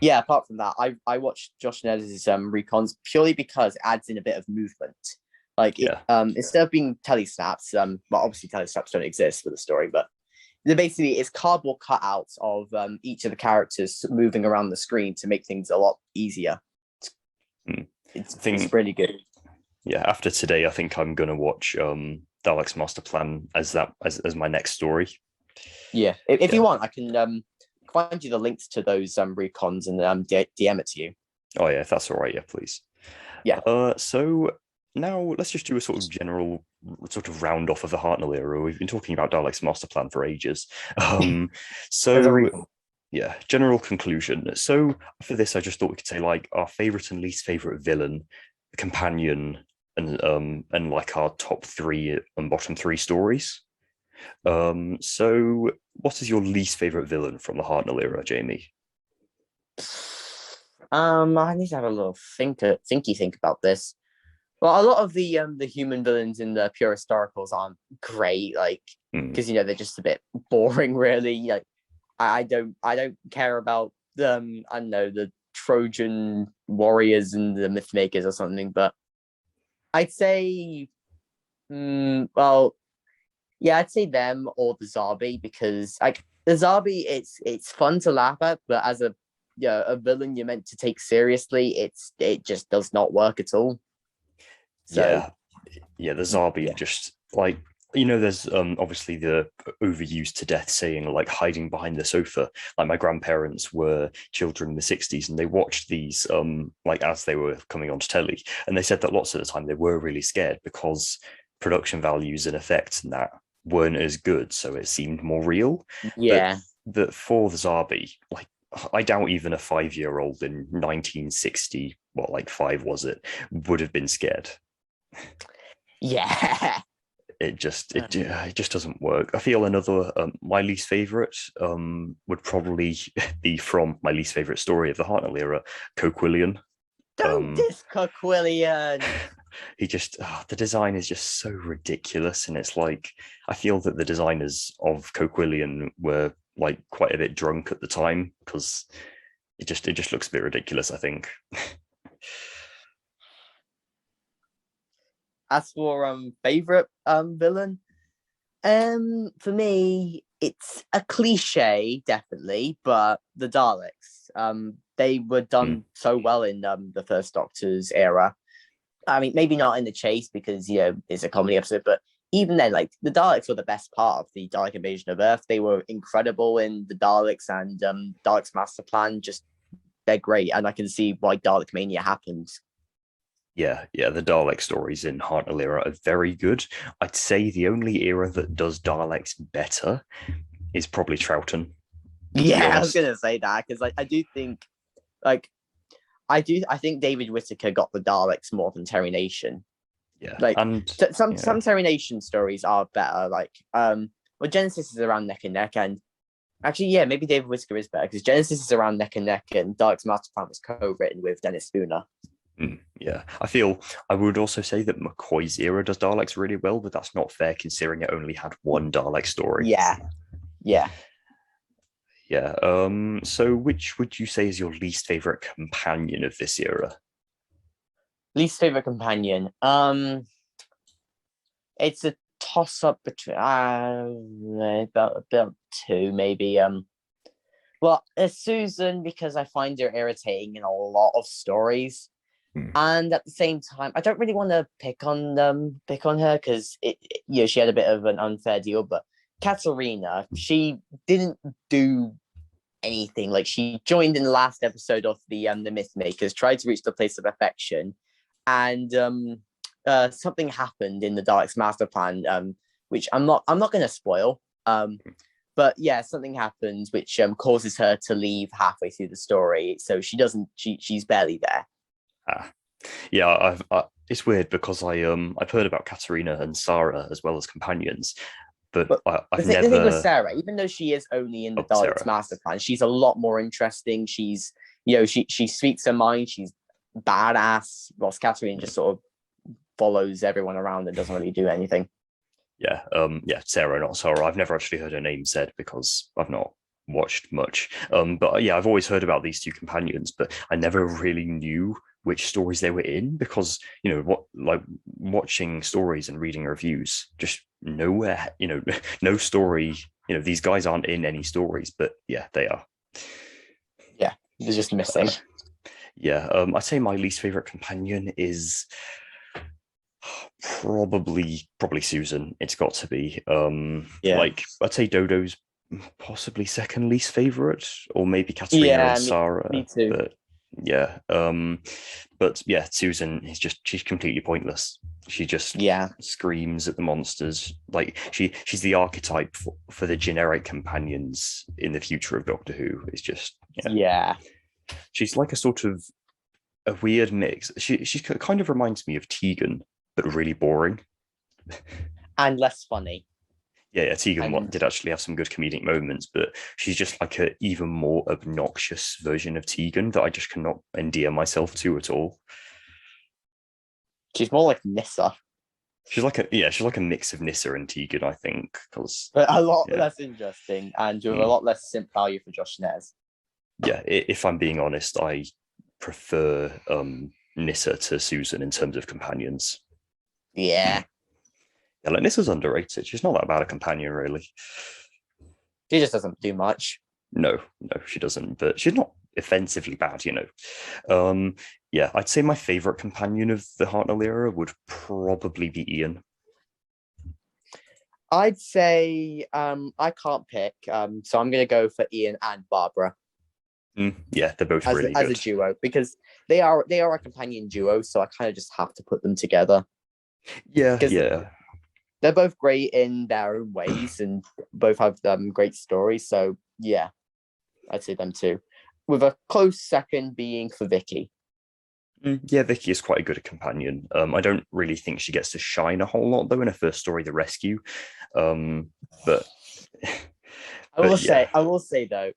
yeah, apart from that, I watched Josh Ned's recons purely because it adds in a bit of movement. Like instead of being telesnaps, well, obviously telesnaps don't exist for the story, but basically it's cardboard cutouts of each of the characters moving around the screen to make things a lot easier. Mm. It's really good. Yeah, after today, I think I'm gonna watch Dalek's Master Plan as my next story. Yeah, if you want, I can find you the links to those recons and DM it to you. Oh yeah, if that's all right, yeah, please. Yeah. So now let's just do a sort of general sort of round off of the Hartnell era. We've been talking about Dalek's Master Plan for ages. So yeah, general conclusion. So for this, I just thought we could say like our favorite and least favorite villain, companion, and like our top three and bottom three stories. So what is your least favorite villain from the Hartnell era, Jamie? I need to have a little think about this. Well, a lot of the human villains in the pure historicals aren't great, like because they're just a bit boring, really. Like I don't care about I don't know, the Trojan warriors and the myth makers or something, but I'd say, well, yeah, I'd say them or the Zarbi, because like the Zarbi, it's fun to laugh at, but as a villain you're meant to take seriously, it just does not work at all. So, yeah, the Zarbi just like, there's obviously the overused to death saying like hiding behind the sofa. Like my grandparents were children in the 60s and they watched these like as they were coming onto telly, and they said that lots of the time they were really scared because production values and effects and that weren't as good, so it seemed more real. Yeah. But for the Zarbi, like I doubt even a 5-year-old in 1960, what, like 5 was it, would have been scared. Yeah. It just doesn't work. I feel another my least favorite would probably be from my least favorite story of the Hartnell era, Coquillian. Don't diss Coquillian. He just the design is just so ridiculous, and it's like I feel that the designers of Coquillian were like quite a bit drunk at the time, because it just looks a bit ridiculous, I think. As for favorite villain, for me it's a cliche, definitely, but the Daleks. They were done so well in the first Doctor's era. I mean, maybe not in the chase because it's a comedy episode, but even then, like the Daleks were the best part of the Dalek invasion of Earth. They were incredible in the Daleks, and Dalek's Master Plan. Just they're great, and I can see why Dalek Mania happened. Yeah, the Dalek stories in Hartnell era are very good. I'd say the only era that does Daleks better is probably Troughton. Yeah, I was gonna say that because I do think, like, I think David Whittaker got the Daleks more than Terry Nation. Yeah, like some Terry Nation stories are better. Like, well, Genesis is around neck and neck, and actually, yeah, maybe David Whittaker is better because Genesis is around neck and neck, and Dalek's Master Plan was co-written with Dennis Spooner. Yeah, I would also say that McCoy's era does Daleks really well, but that's not fair considering it only had one Dalek story. Yeah. So which would you say is your least favorite companion of this era? Least favorite companion. It's a toss-up between about two, maybe. Well, it's Susan, because I find her irritating in a lot of stories. And at the same time, I don't really want to pick on her because she had a bit of an unfair deal. But Katerina, she didn't do anything. Like, she joined in the last episode of the Mythmakers, tried to reach the place of affection, and something happened in the Daleks' master plan, which I'm not going to spoil. But yeah, something happens which causes her to leave halfway through the story. So she's barely there. Yeah, it's weird because I've heard about Katerina and Sarah as well as companions, but I've never. The thing with Sarah, even though she is only in the Daleks' master plan, she's a lot more interesting. She's she speaks her mind. She's badass. Whilst Katerina just sort of follows everyone around and doesn't really do anything. Yeah, Sarah, not Sarah. I've never actually heard her name said because I've not watched much. But yeah, I've always heard about these two companions, but I never really knew which stories they were in because watching stories and reading reviews, just nowhere, no story. These guys aren't in any stories, but yeah, they are. Yeah, they're just missing. Yeah, I'd say my least favorite companion is probably Susan. It's got to be. Yeah. Like I'd say Dodo's possibly second least favorite, or maybe Katerina and Yeah, me Sarah. too. But yeah, but yeah, Susan is she's completely pointless. She just Yeah. screams at the monsters. Like she's the archetype for the generic companions in the future of Doctor Who. It's just yeah, Yeah. she's like a sort of a weird mix. She kind of reminds me of Tegan, but really boring. And less funny. Yeah, Tegan And did actually have some good comedic moments, but she's just like an even more obnoxious version of Tegan that I just cannot endear myself to at all. she's more like Nissa, She's like a mix of Nissa and Tegan, I think. Because but a lot yeah, less interesting and with a mm, lot less simp value for Josh Nez. yeah. If I'm being honest, I prefer Nissa to Susan in terms of companions. Yeah. Yeah, like Nissa's underrated. She's not that bad a companion, really. She just doesn't do much. No, she doesn't. But she's not offensively bad, you know. Yeah, I'd say my favorite companion of the Hartnell era would probably be Ian. I'd say I can't pick, so I'm gonna go for Ian and Barbara Yeah, they're both really as a good. duo because they are a companion duo, so I kind of just have to put them together Yeah, because yeah, they're both great in their own ways and both have great stories. So yeah, I'd say them too, with a close second being for Vicky. yeah. Vicky is quite a good companion. I don't really think she gets to shine a whole lot though in her first story, The Rescue. But but yeah, I will say though,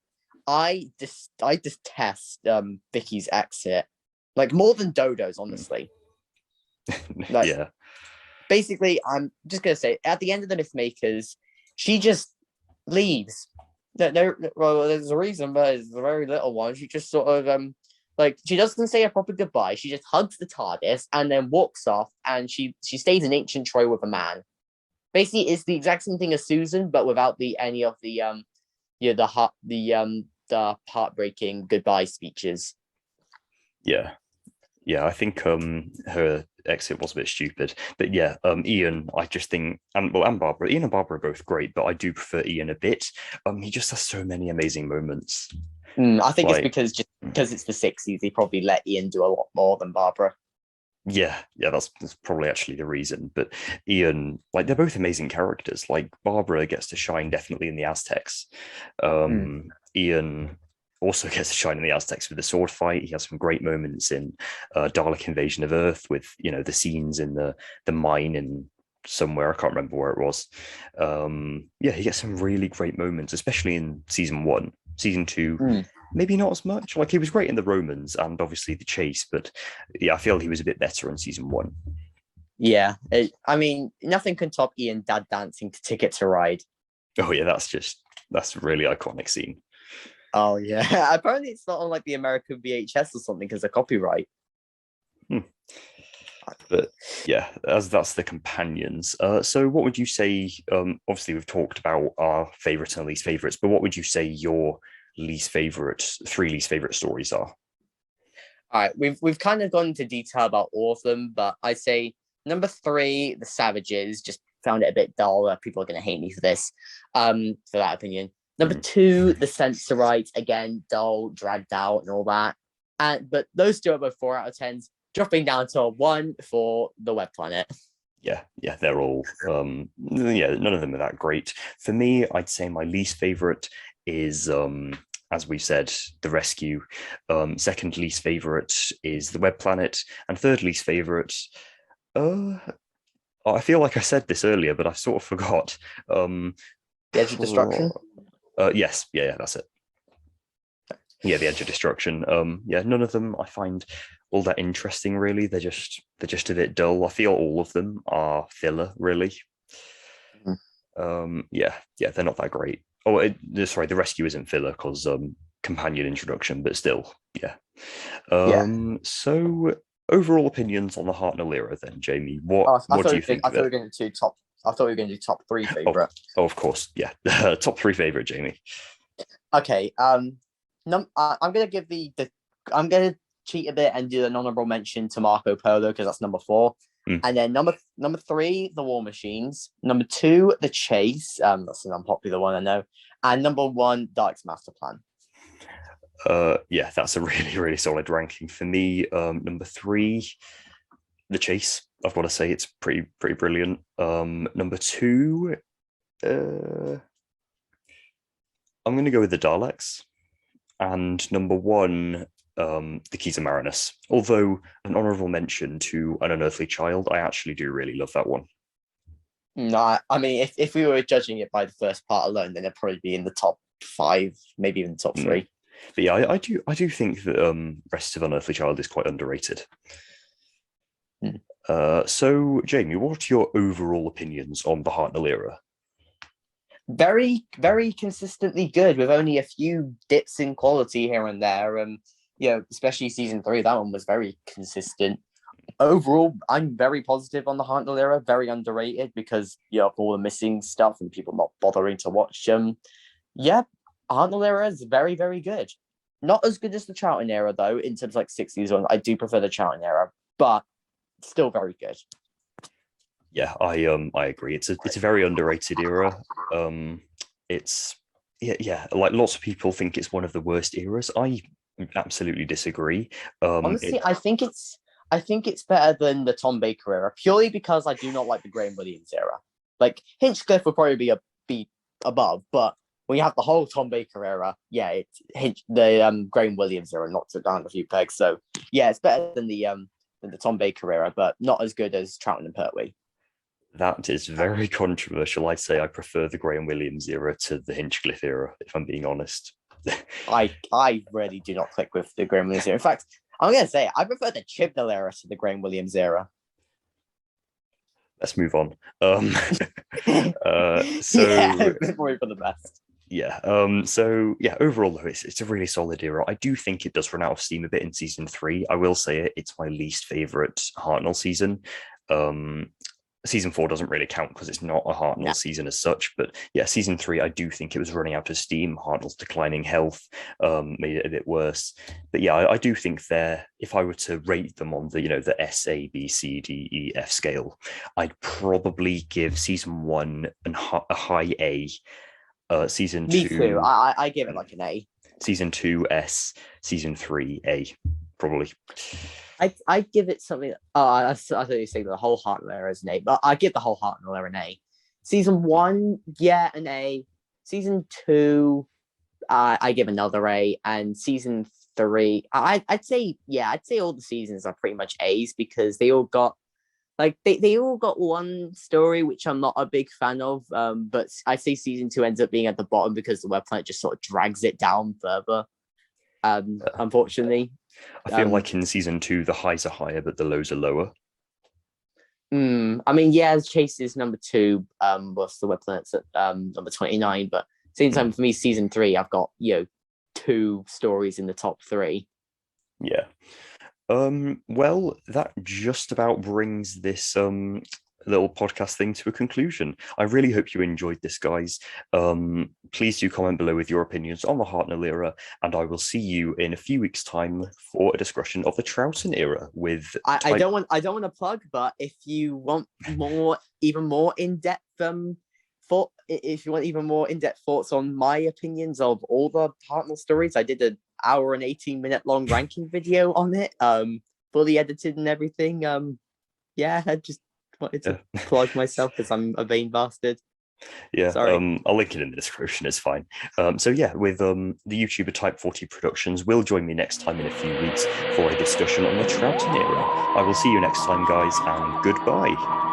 I detest Vicky's exit, like more than Dodo's, honestly. Like yeah, basically, I'm just gonna say at the end of the Mythmakers, she just leaves. No, well, there's a reason, but it's a very little one. She just sort of like she doesn't say a proper goodbye. She just hugs the TARDIS and then walks off, and she stays in ancient Troy with a man. Basically, it's the exact same thing as Susan, but without the any of the yeah the heartbreaking goodbye speeches. yeah. Yeah, I think her exit was a bit stupid. But yeah, Ian, I just think and Barbara. Ian and Barbara are both great, but I do prefer Ian a bit. He just has so many amazing moments. I think it's Like because it's the 60s, they probably let Ian do a lot more than Barbara. yeah, that's probably actually the reason. But Ian, like they're both amazing characters. Like Barbara gets to shine definitely in the Aztecs. Ian also gets to shine in the Aztecs with the sword fight. He has some great moments in Dalek Invasion of Earth with the scenes in the mine in somewhere I can't remember where it was. Yeah, he gets some really great moments, especially in season 1. Season 2, maybe not as much. Like he was great in the Romans and obviously the chase, but yeah, I feel he was a bit better in season 1. Yeah, I mean, nothing can top Ian dad dancing to Ticket to Ride. Oh yeah, that's a really iconic scene. Oh yeah, apparently it's not on like the American VHS or something because of copyright. But yeah, as that's the companions. So what would you say? Obviously, we've talked about our favorites and least favorites, but what would you say your three least favorite stories are? All right, we've kind of gone into detail about all of them, but I say number 3, The Savages, just found it a bit dull. People are going to hate me for this, for that opinion. Number 2, The Sensorites, again, dull, dragged out, and all that. But those two are both 4 out of 10s, dropping down to a 1 for The Web Planet. Yeah, they're all yeah, none of them are that great. For me, I'd say my least favorite is as we said, The Rescue. Second least favorite is The Web Planet, and third least favorite, I feel like I said this earlier, but I sort of forgot. The Edge of Destruction. Yes, yeah, that's it. Yeah, The Edge of Destruction. Yeah, none of them I find all that interesting. Really, they're just a bit dull. I feel all of them are filler. Really. Yeah, they're not that great. Oh, sorry, The Rescue isn't filler because companion introduction, but still, yeah. Yeah. So overall opinions on the Hartnell era, then, Jamie. What do you think I of thought we it? were going to do top. I thought we were going to do top 3 favorite. Oh, of course, yeah. Top 3 favorite, Jamie. Okay. I'm gonna give I'm gonna cheat a bit and do an honorable mention to Marco Polo because that's number 4. And then number 3, the War Machines. Number 2, the Chase. That's an unpopular one, I know. And number 1, Dalek's Master Plan. Yeah, that's a really, really solid ranking for me. Number 3, the Chase. I've got to say it's pretty brilliant. Number 2, I'm going to go with the Daleks. And number 1, the Keys of Marinus. Although an honourable mention to An Unearthly Child, I actually do really love that one. No, I mean, if we were judging it by the first part alone, then it'd probably be in the top 5, maybe even the top 3. But yeah, I do think that Rest of Unearthly Child is quite underrated. So, Jamie, what are your overall opinions on the Hartnell era? Very, very consistently good, with only a few dips in quality here and there. Especially season 3, that one was very consistent. Overall, I'm very positive on the Hartnell era. Very underrated because of all the missing stuff and people not bothering to watch them. Hartnell era is very, very good. Not as good as the Troughton era, though, in terms of like 60s one. I do prefer the Troughton era, but still very good. Yeah, I agree. It's a very underrated era. It's like lots of people think it's one of the worst eras. I absolutely disagree. Honestly, I think it's better than the Tom Baker era, purely because I do not like the Graham Williams era. Like Hinchcliffe would probably be above, but when you have the whole Tom Baker era, it's the Graham Williams era knocks it down a few pegs. So it's better than the Tom Baker era, but not as good as Troughton and Pertwee. That is very controversial. I'd say I prefer the Graham Williams era to the Hinchcliffe era, if I'm being honest. I really do not click with the Graham Williams era. In fact, I'm going to say I prefer the Chibnall era to the Graham Williams era. Let's move on. Probably for the best. Overall though, it's a really solid era. I do think it does run out of steam a bit in season 3. I will say it's my least favorite Hartnell season. Season 4 doesn't really count because it's not a Hartnell season as such, but season 3, I do think it was running out of steam. Hartnell's declining health made it a bit worse. But I do think if I were to rate them on the S, A, B, C, D, E, F scale, I'd probably give season 1 a high A. Season 2. Me too. I give it like an A. Season 2 S. Season 3 A. Probably. I give it something. I thought you were saying the whole Hartnell era is an A, but I give the whole Hartnell era an A. Season 1, an A. Season 2, I give another A, and season 3, I'd say all the seasons are pretty much A's because they all got they all got one story which I'm not a big fan of. But I say season 2 ends up being at the bottom because the web planet just sort of drags it down further. Unfortunately. I feel like in season 2 the highs are higher but the lows are lower. I mean, Chase is number 2, whilst the web planet's at number 29, but same time for me, season 3, I've got 2 stories in the top 3. Well, that just about brings this little podcast thing to a conclusion. I really hope you enjoyed this, guys. Please do comment below with your opinions on the Hartnell era, and I will see you in a few weeks' time for a discussion of the Troughton era. With I don't want to plug, but if you want even more in-depth if you want even more in-depth thoughts on my opinions of all the Hartnell stories, I did an hour and 18-minute long ranking video on it, fully edited and everything. I just wanted to plug myself because I'm a vain bastard. I'll link it in the description, it's fine. With the YouTuber Type 40 Productions will join me next time in a few weeks for a discussion on the Troughton era. I will see you next time, guys, and goodbye.